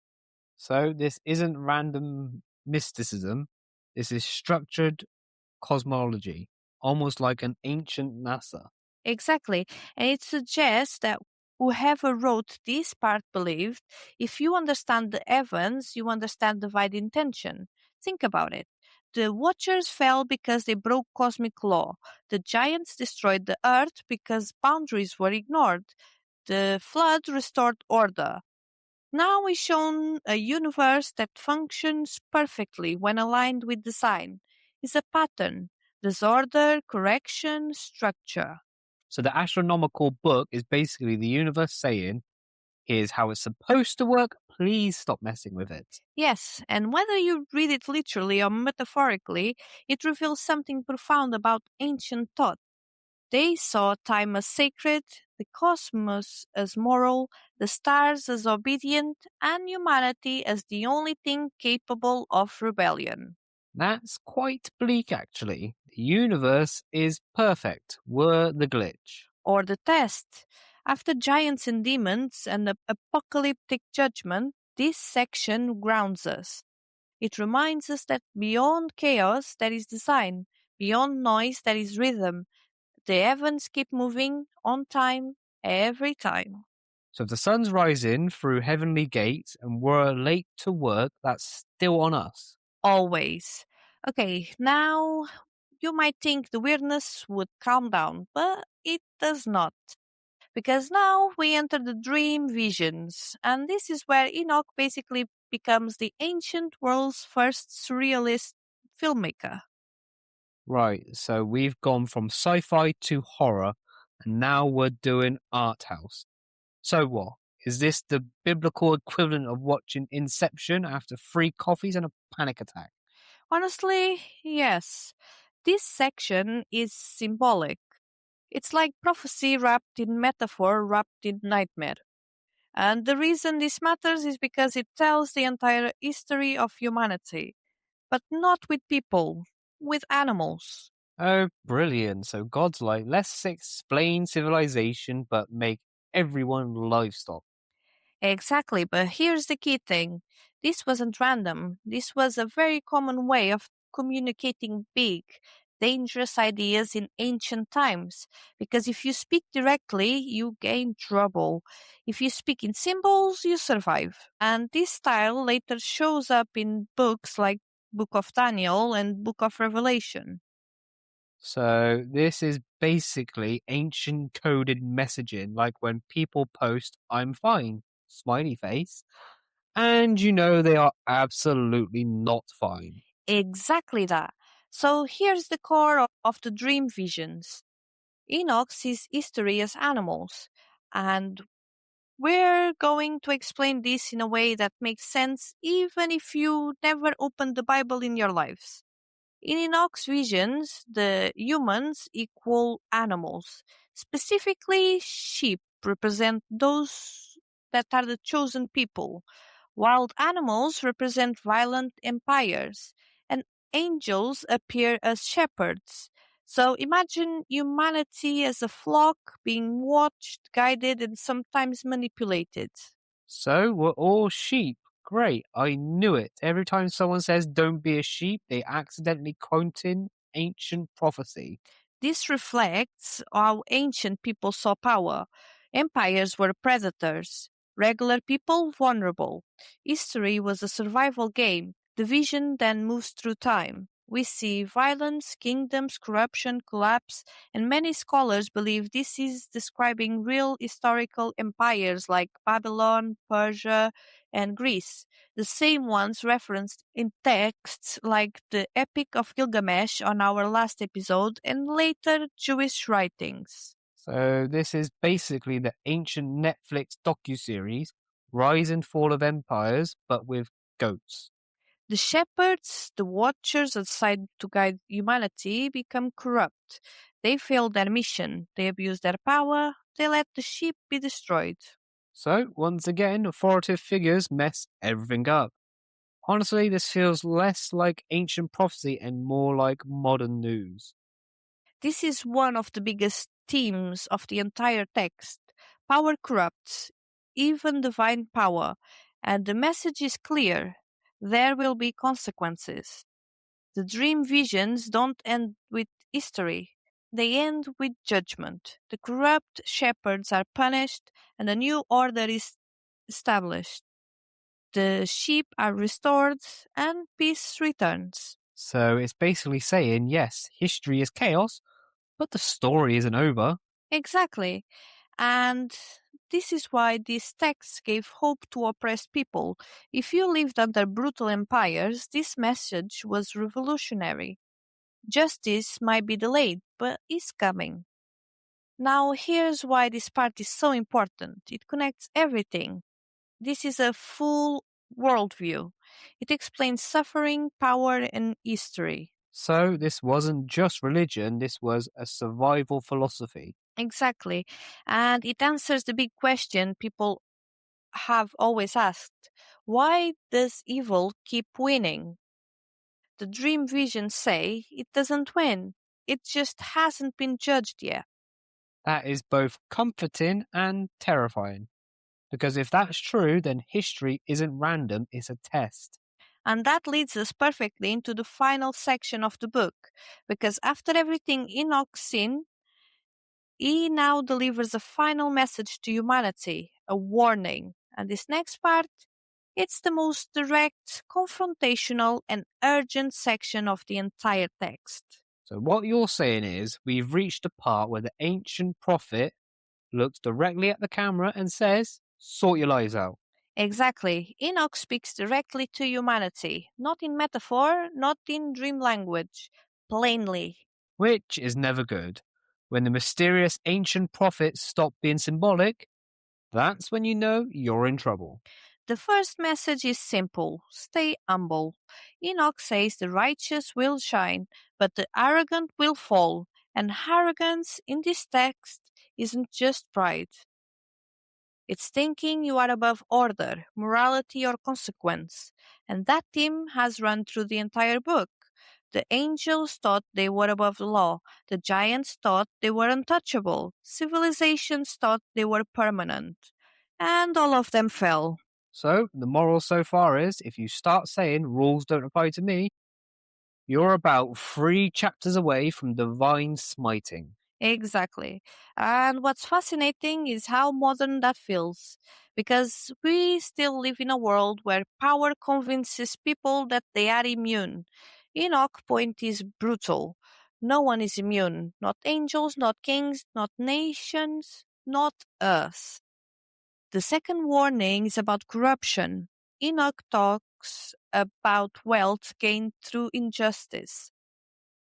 So, this isn't random mysticism, this is structured cosmology, almost like an ancient NASA. Exactly. And it suggests that whoever wrote this part believed if you understand the heavens, you understand divine intention. Think about it. The Watchers fell because they broke cosmic law. The giants destroyed the earth because boundaries were ignored. The flood restored order. Now we're shown a universe that functions perfectly when aligned with design. It's a pattern, disorder, correction, structure. So, the astronomical book is basically the universe saying, here's how it's supposed to work, please stop messing with it. Yes, and whether you read it literally or metaphorically, it reveals something profound about ancient thought. They saw time as sacred, the cosmos as moral, the stars as obedient, and humanity as the only thing capable of rebellion. That's quite bleak, actually. The universe is perfect. We're the glitch. Or the test. After giants and demons and the apocalyptic judgment, this section grounds us. It reminds us that beyond chaos there is design. Beyond noise, there is rhythm. The heavens keep moving on time every time. So if the sun's rising through heavenly gates and we're late to work, that's still on us. Always. Okay, now you might think the weirdness would calm down, but it does not. Because now we enter the dream visions, and this is where Enoch basically becomes the ancient world's first surrealist filmmaker. Right, so we've gone from sci-fi to horror, and now we're doing art house. So what? Is this the biblical equivalent of watching Inception after 3 coffees and a panic attack? Honestly, yes. This section is symbolic. It's like prophecy wrapped in metaphor, wrapped in nightmare. And the reason this matters is because it tells the entire history of humanity, but not with people, with animals. Oh, brilliant. So God's like, let's explain civilization, but make everyone livestock. Exactly, but here's the key thing. This wasn't random. This was a very common way of communicating big, dangerous ideas in ancient times. Because if you speak directly, you gain trouble. If you speak in symbols, you survive. And this style later shows up in books like Book of Daniel and Book of Revelation. So this is basically ancient coded messaging, like when people post, I'm fine, smiley face, and you know they are absolutely not fine. Exactly that. So here's the core of the dream visions. Enoch sees history as animals, and we're going to explain this in a way that makes sense even if you never opened the Bible in your lives. In Enoch's visions, the humans equal animals. Specifically, sheep represent those that are the chosen people. Wild animals represent violent empires, and angels appear as shepherds. So imagine humanity as a flock being watched, guided, and sometimes manipulated. So we're all sheep. Great, I knew it. Every time someone says don't be a sheep, they accidentally quote in ancient prophecy. This reflects how ancient people saw power. Empires were predators, regular people vulnerable. History was a survival game. The vision then moves through time. We see violence, kingdoms, corruption, collapse, and many scholars believe this is describing real historical empires like Babylon, Persia, and Greece, the same ones referenced in texts like the Epic of Gilgamesh on our last episode and later Jewish writings. So this is basically the ancient Netflix docuseries Rise and Fall of Empires, but with goats. The shepherds, the watchers assigned to guide humanity, become corrupt. They fail their mission, they abuse their power, they let the sheep be destroyed. So, once again, authoritative figures mess everything up. Honestly, this feels less like ancient prophecy and more like modern news. This is one of the biggest themes of the entire text. Power corrupts, even divine power, and the message is clear. There will be consequences. The dream visions don't end with history. They end with judgment. The corrupt shepherds are punished and a new order is established. The sheep are restored and peace returns. So, it's basically saying, yes, history is chaos, but the story isn't over. Exactly. And this is why these texts gave hope to oppressed people. If you lived under brutal empires, this message was revolutionary. Justice might be delayed, but is coming. Now, here's why this part is so important. It connects everything. This is a full worldview. It explains suffering, power, and history. So, this wasn't just religion, this was a survival philosophy. Exactly. And it answers the big question people have always asked: why does evil keep winning? The dream visions say it doesn't win, it just hasn't been judged yet. That is both comforting and terrifying. Because if that's true, then history isn't random, it's a test. And that leads us perfectly into the final section of the book, because after everything Enoch's seen, he now delivers a final message to humanity, a warning. And this next part, it's the most direct, confrontational, and urgent section of the entire text. So what you're saying is we've reached a part where the ancient prophet looks directly at the camera and says, "Sort your lives out." Exactly. Enoch speaks directly to humanity, not in metaphor, not in dream language, plainly. Which is never good. When the mysterious ancient prophets stop being symbolic, that's when you know you're in trouble. The first message is simple: stay humble. Enoch says the righteous will shine, but the arrogant will fall. And arrogance in this text isn't just pride. It's thinking you are above order, morality, or consequence. And that theme has run through the entire book. The angels thought they were above the law. The giants thought they were untouchable. Civilizations thought they were permanent. And all of them fell. So, the moral so far is if you start saying rules don't apply to me, you're about 3 chapters away from divine smiting. Exactly. And what's fascinating is how modern that feels. Because we still live in a world where power convinces people that they are immune. Enoch point is brutal. No one is immune. Not angels, not kings, not nations, not us. The second warning is about corruption. Enoch talks about wealth gained through injustice.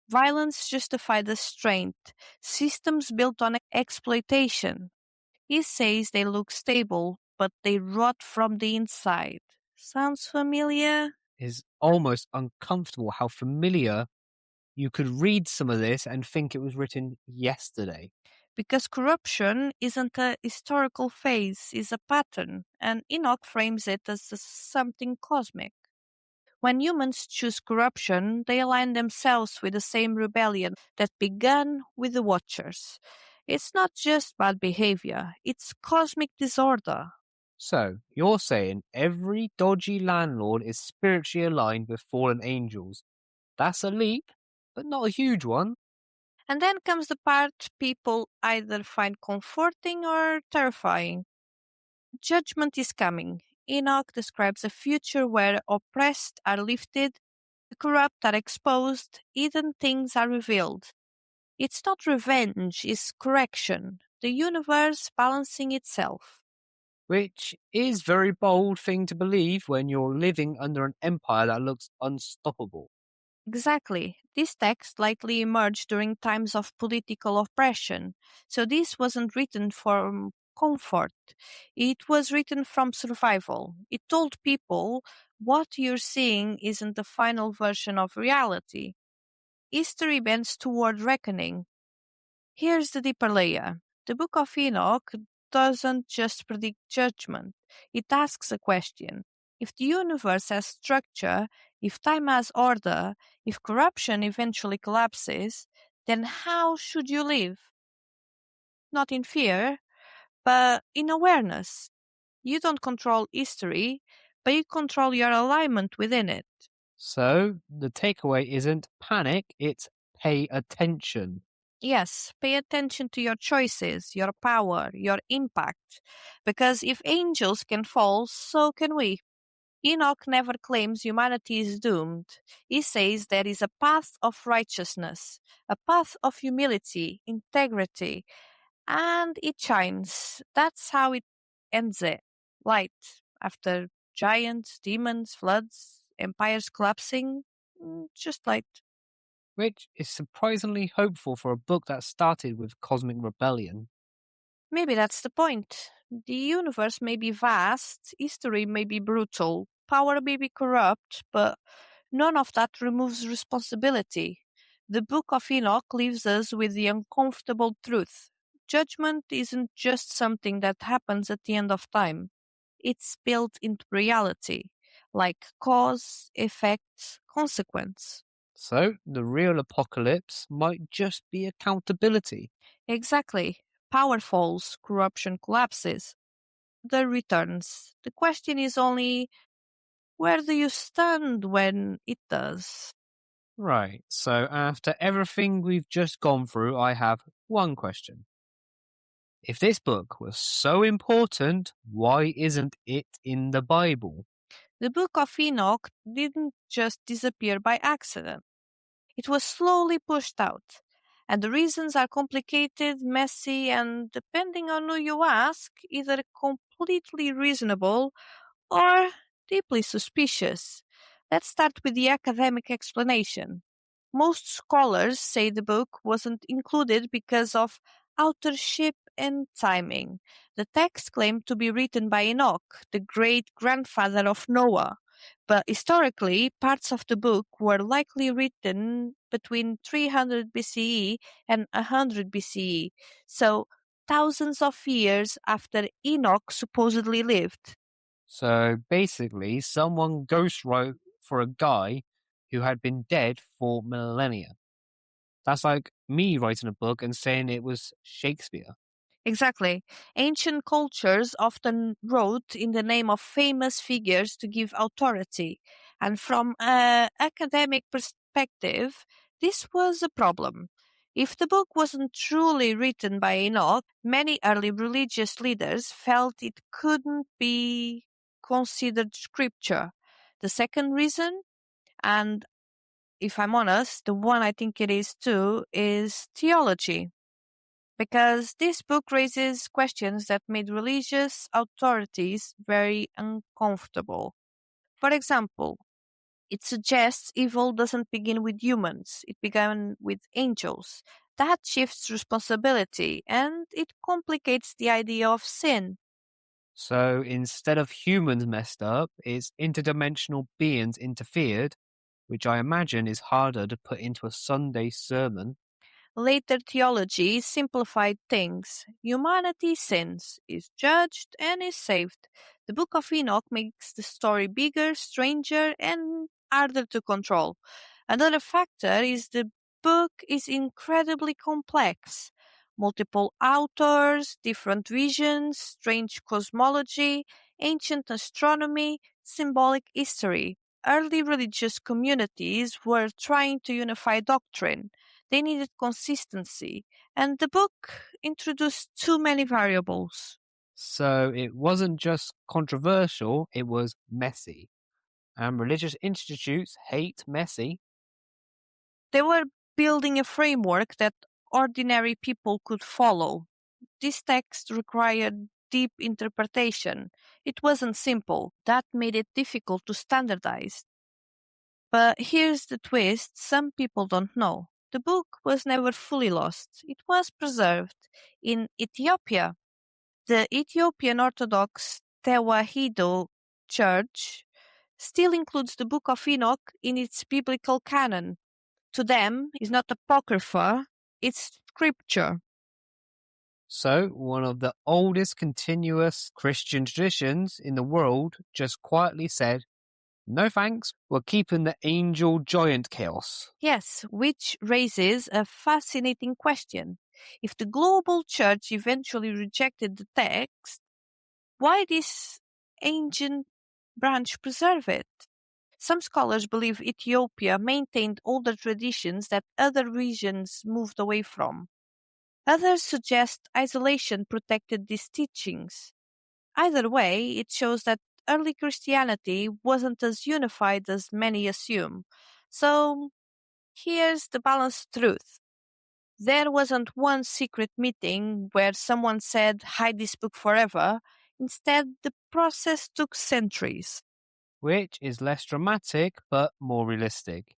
Violence justified the strength, systems built on exploitation. He says they look stable, but they rot from the inside. Sounds familiar? Is almost uncomfortable how familiar you could read some of this and think it was written yesterday. Because corruption isn't a historical phase, it's a pattern, and Enoch frames it as something cosmic. When humans choose corruption, they align themselves with the same rebellion that began with the Watchers. It's not just bad behavior, it's cosmic disorder. So, you're saying every dodgy landlord is spiritually aligned with fallen angels. That's a leap, but not a huge one. And then comes the part people either find comforting or terrifying. Judgment is coming. Enoch describes a future where oppressed are lifted, the corrupt are exposed, hidden things are revealed. It's not revenge, it's correction. The universe balancing itself. Which is very bold thing to believe when you're living under an empire that looks unstoppable. Exactly. This text likely emerged during times of political oppression, so this wasn't written from comfort. It was written from survival. It told people what you're seeing isn't the final version of reality. History bends toward reckoning. Here's the deeper layer. The Book of Enoch doesn't just predict judgment, it asks a question. If the universe has structure, if time has order, if corruption eventually collapses, then how should you live? Not in fear, but in awareness. You don't control history, but you control your alignment within it. So, the takeaway isn't panic, it's pay attention. Yes, pay attention to your choices, your power, your impact. Because if angels can fall, so can we. Enoch never claims humanity is doomed. He says there is a path of righteousness, a path of humility, integrity, and it shines. That's how it ends it. Light. After giants, demons, floods, empires collapsing, just light. Which is surprisingly hopeful for a book that started with cosmic rebellion. Maybe that's the point. The universe may be vast, history may be brutal, power may be corrupt, but none of that removes responsibility. The Book of Enoch leaves us with the uncomfortable truth. Judgment isn't just something that happens at the end of time, it's built into reality, like cause, effect, consequence. So, the real apocalypse might just be accountability. Exactly. Power falls, corruption collapses, the returns. The question is only where do you stand when it does? Right, so after everything we've just gone through, I have one question. If this book was so important, why isn't it in the Bible? The Book of Enoch didn't just disappear by accident. It was slowly pushed out. And the reasons are complicated, messy, and depending on who you ask, either completely reasonable or deeply suspicious. Let's start with the academic explanation. Most scholars say the book wasn't included because of authorship and timing. The text claimed to be written by Enoch, the great grandfather of Noah. But historically, parts of the book were likely written between 300 BCE and 100 BCE, so thousands of years after Enoch supposedly lived. So basically, someone ghost wrote for a guy who had been dead for millennia. That's like me writing a book and saying it was Shakespeare. Exactly. Ancient cultures often wrote in the name of famous figures to give authority. And from an academic perspective, this was a problem. If the book wasn't truly written by Enoch, many early religious leaders felt it couldn't be considered scripture. The second reason, and if I'm honest, the one I think it is too, is theology because this book raises questions that made religious authorities very uncomfortable. For example, it suggests evil doesn't begin with humans, it began with angels. That shifts responsibility and it complicates the idea of sin. So instead of humans messed up, it's interdimensional beings interfered, which I imagine is harder to put into a Sunday sermon. Later theology simplified things. Humanity sins, is judged, and is saved. The Book of Enoch makes the story bigger, stranger, and harder to control. Another factor is the book is incredibly complex. Multiple authors, different visions, strange cosmology, ancient astronomy, symbolic history. Early religious communities were trying to unify doctrine. They needed consistency, and the book introduced too many variables. So it wasn't just controversial, it was messy. And religious institutes hate messy. They were building a framework that ordinary people could follow. This text required deep interpretation. It wasn't simple. That made it difficult to standardize. But here's the twist some people don't know. The book was never fully lost. It was preserved in Ethiopia. The Ethiopian Orthodox Tewahedo Church still includes the Book of Enoch in its biblical canon. To them, it's not apocrypha, it's scripture. So one of the oldest continuous Christian traditions in the world just quietly said, no thanks, we're keeping the angel giant chaos. Yes, which raises a fascinating question. If the global church eventually rejected the text, why this ancient branch preserve it? Some scholars believe Ethiopia maintained older traditions that other regions moved away from. Others suggest isolation protected these teachings. Either way, it shows that early Christianity wasn't as unified as many assume. So, here's the balanced truth. There wasn't one secret meeting where someone said, hide this book forever. Instead, the process took centuries. Which is less dramatic but more realistic.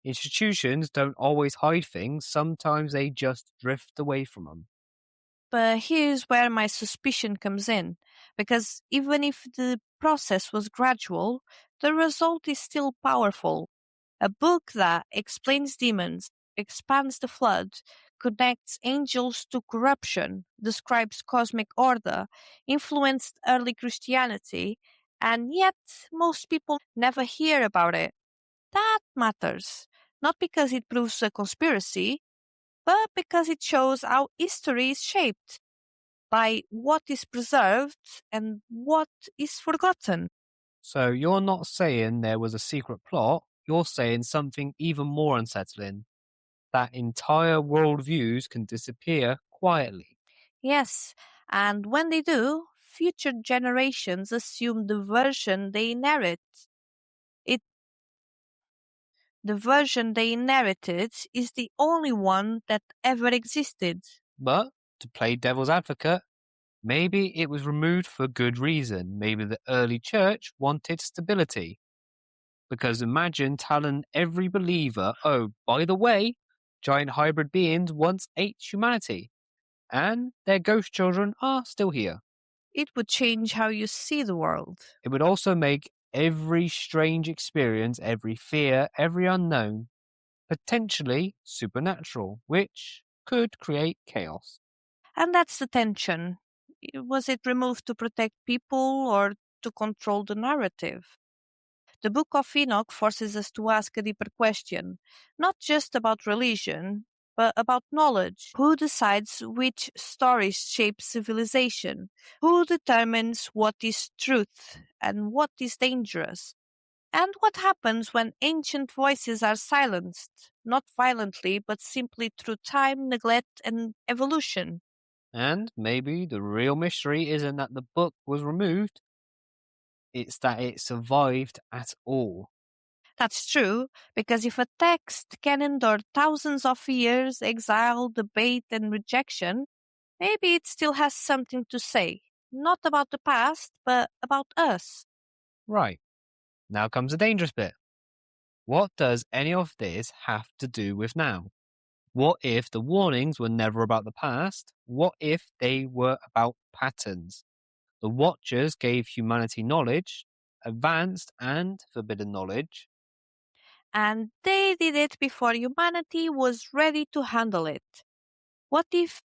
Institutions don't always hide things, sometimes they just drift away from them. But here's where my suspicion comes in, because even if the process was gradual, the result is still powerful. A book that explains demons, expands the flood, connects angels to corruption, describes cosmic order, influenced early Christianity, and yet most people never hear about it. That matters. Not because it proves a conspiracy, but because it shows how history is shaped by what is preserved and what is forgotten. So you're not saying there was a secret plot, you're saying something even more unsettling, that entire worldviews can disappear quietly. Yes, and when they do, future generations assume it the version they inherited is the only one that ever existed. But, to play devil's advocate, maybe it was removed for good reason. Maybe the early church wanted stability. Because imagine telling every believer, oh, by the way, giant hybrid beings once ate humanity, and their ghost children are still here. It would change how you see the world. It would also make every strange experience, every fear, every unknown, potentially supernatural, which could create chaos. And that's the tension. Was it removed to protect people or to control the narrative? The Book of Enoch forces us to ask a deeper question, not just about religion, but about knowledge. Who decides which stories shape civilization? Who determines what is truth and what is dangerous? And what happens when ancient voices are silenced, not violently, but simply through time, neglect, and evolution? And maybe the real mystery isn't that the book was removed, it's that it survived at all. That's true, because if a text can endure thousands of years, exile, debate, and rejection, maybe it still has something to say. Not about the past, but about us. Right, now comes the dangerous bit. What does any of this have to do with now? What if the warnings were never about the past? What if they were about patterns? The Watchers gave humanity knowledge, advanced and forbidden knowledge. And they did it before humanity was ready to handle it. What if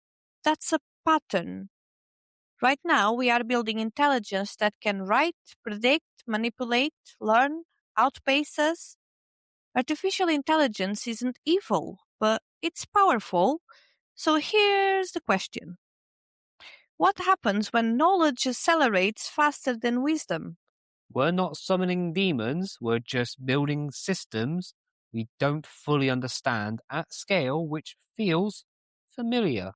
that's a pattern? Right now, we are building intelligence that can write, predict, manipulate, learn, outpace us. Artificial intelligence isn't evil, but it's powerful. So here's the question: what happens when knowledge accelerates faster than wisdom? We're not summoning demons, we're just building systems we don't fully understand at scale, which feels familiar.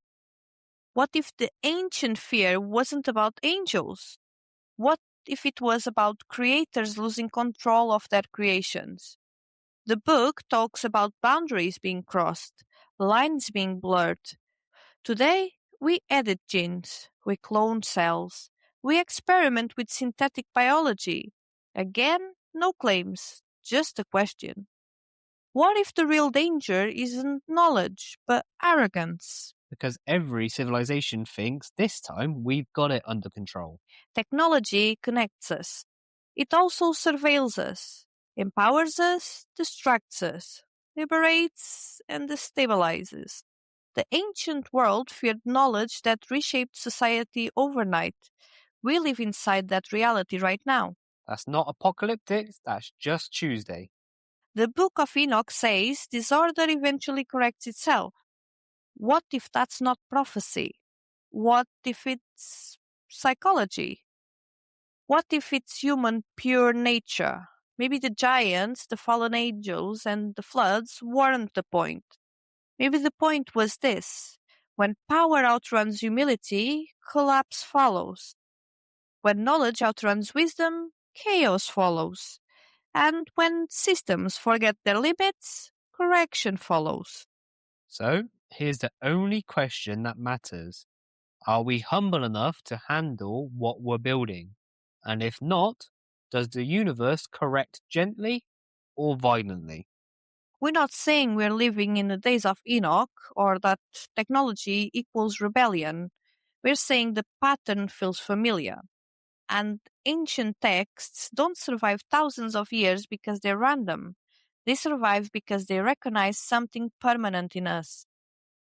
What if the ancient fear wasn't about angels? What if it was about creators losing control of their creations? The book talks about boundaries being crossed, lines being blurred. Today, we edit genes, we clone cells, we experiment with synthetic biology. Again, no claims, just a question. What if the real danger isn't knowledge, but arrogance? Because every civilization thinks this time we've got it under control. Technology connects us. It also surveils us, empowers us, distracts us, liberates, and destabilizes. The ancient world feared knowledge that reshaped society overnight. We live inside that reality right now. That's not apocalyptic, that's just Tuesday. The Book of Enoch says disorder eventually corrects itself. What if that's not prophecy? What if it's psychology? What if it's human pure nature? Maybe the giants, the fallen angels, and the floods weren't the point. Maybe the point was this: when power outruns humility, collapse follows. When knowledge outruns wisdom, chaos follows. And when systems forget their limits, correction follows. So, here's the only question that matters. Are we humble enough to handle what we're building? And if not, does the universe correct gently or violently? We're not saying we're living in the days of Enoch or that technology equals rebellion. We're saying the pattern feels familiar. And ancient texts don't survive thousands of years because they're random. They survive because they recognize something permanent in us: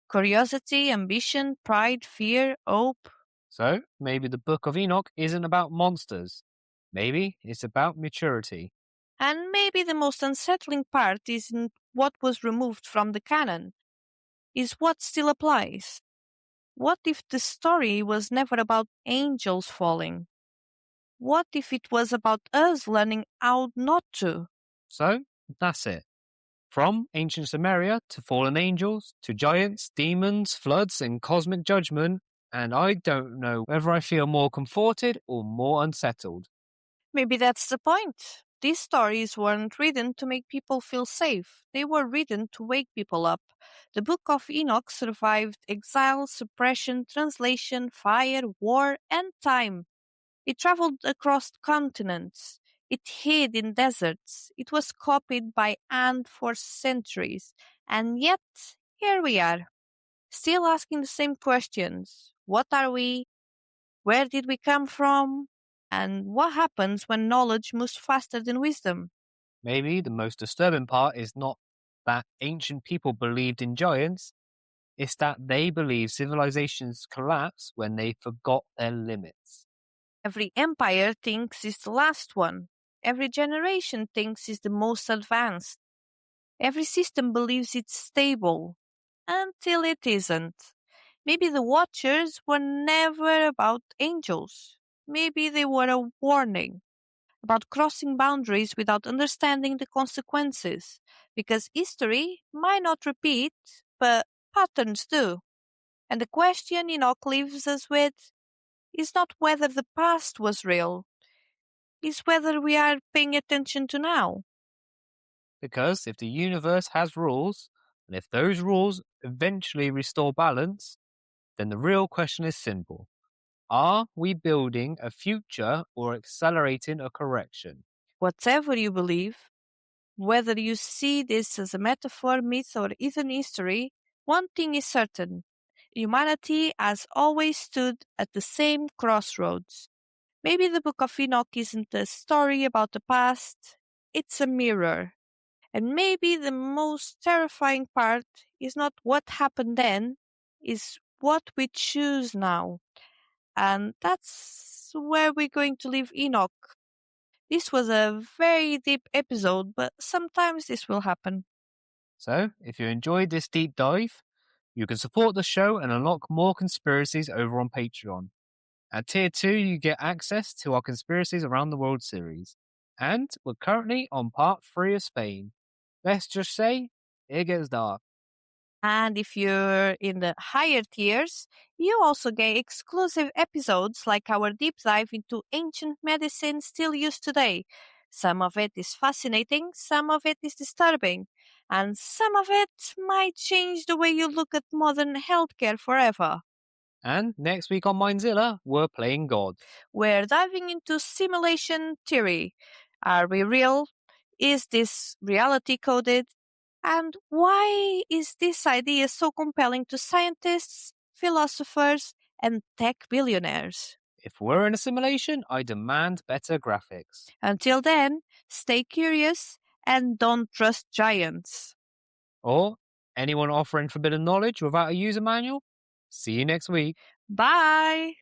curiosity, ambition, pride, fear, hope. So, maybe the Book of Enoch isn't about monsters. Maybe it's about maturity. And maybe the most unsettling part isn't what was removed from the canon, is what still applies. What if the story was never about angels falling? What if it was about us learning how not to? So, that's it. From ancient Sumeria to fallen angels to giants, demons, floods, and cosmic judgment, and I don't know whether I feel more comforted or more unsettled. Maybe that's the point. These stories weren't written to make people feel safe. They were written to wake people up. The Book of Enoch survived exile, suppression, translation, fire, war, and time. It traveled across continents. It hid in deserts. It was copied by hand for centuries. And yet, here we are, still asking the same questions. What are we? Where did we come from? And what happens when knowledge moves faster than wisdom? Maybe the most disturbing part is not that ancient people believed in giants, it's that they believed civilizations collapsed when they forgot their limits. Every empire thinks it's the last one. Every generation thinks it's the most advanced. Every system believes it's stable. Until it isn't. Maybe the Watchers were never about angels. Maybe they were a warning about crossing boundaries without understanding the consequences. Because history might not repeat, but patterns do. And the question Enoch leaves us with is not whether the past was real, is whether we are paying attention to now. Because if the universe has rules, and if those rules eventually restore balance, then the real question is simple. Are we building a future or accelerating a correction? Whatever you believe, whether you see this as a metaphor, myth, or even history, one thing is certain. Humanity has always stood at the same crossroads. Maybe the Book of Enoch isn't a story about the past, it's a mirror. And maybe the most terrifying part is not what happened then, is what we choose now. And that's where we're going to leave Enoch. This was a very deep episode, but sometimes this will happen. So, if you enjoyed this deep dive, you can support the show and unlock more conspiracies over on Patreon. At Tier 2, you get access to our Conspiracies Around the World series. And we're currently on Part 3 of Spain. Let's just say, it gets dark. And if you're in the higher tiers, you also get exclusive episodes like our deep dive into ancient medicine still used today. Some of it is fascinating, some of it is disturbing, and some of it might change the way you look at modern healthcare forever. And next week on Mindzilla, we're playing God. We're diving into simulation theory. Are we real? Is this reality coded? And why is this idea so compelling to scientists, philosophers, and tech billionaires? If we're in a simulation, I demand better graphics. Until then, stay curious and don't trust giants. Or anyone offering forbidden knowledge without a user manual? See you next week. Bye!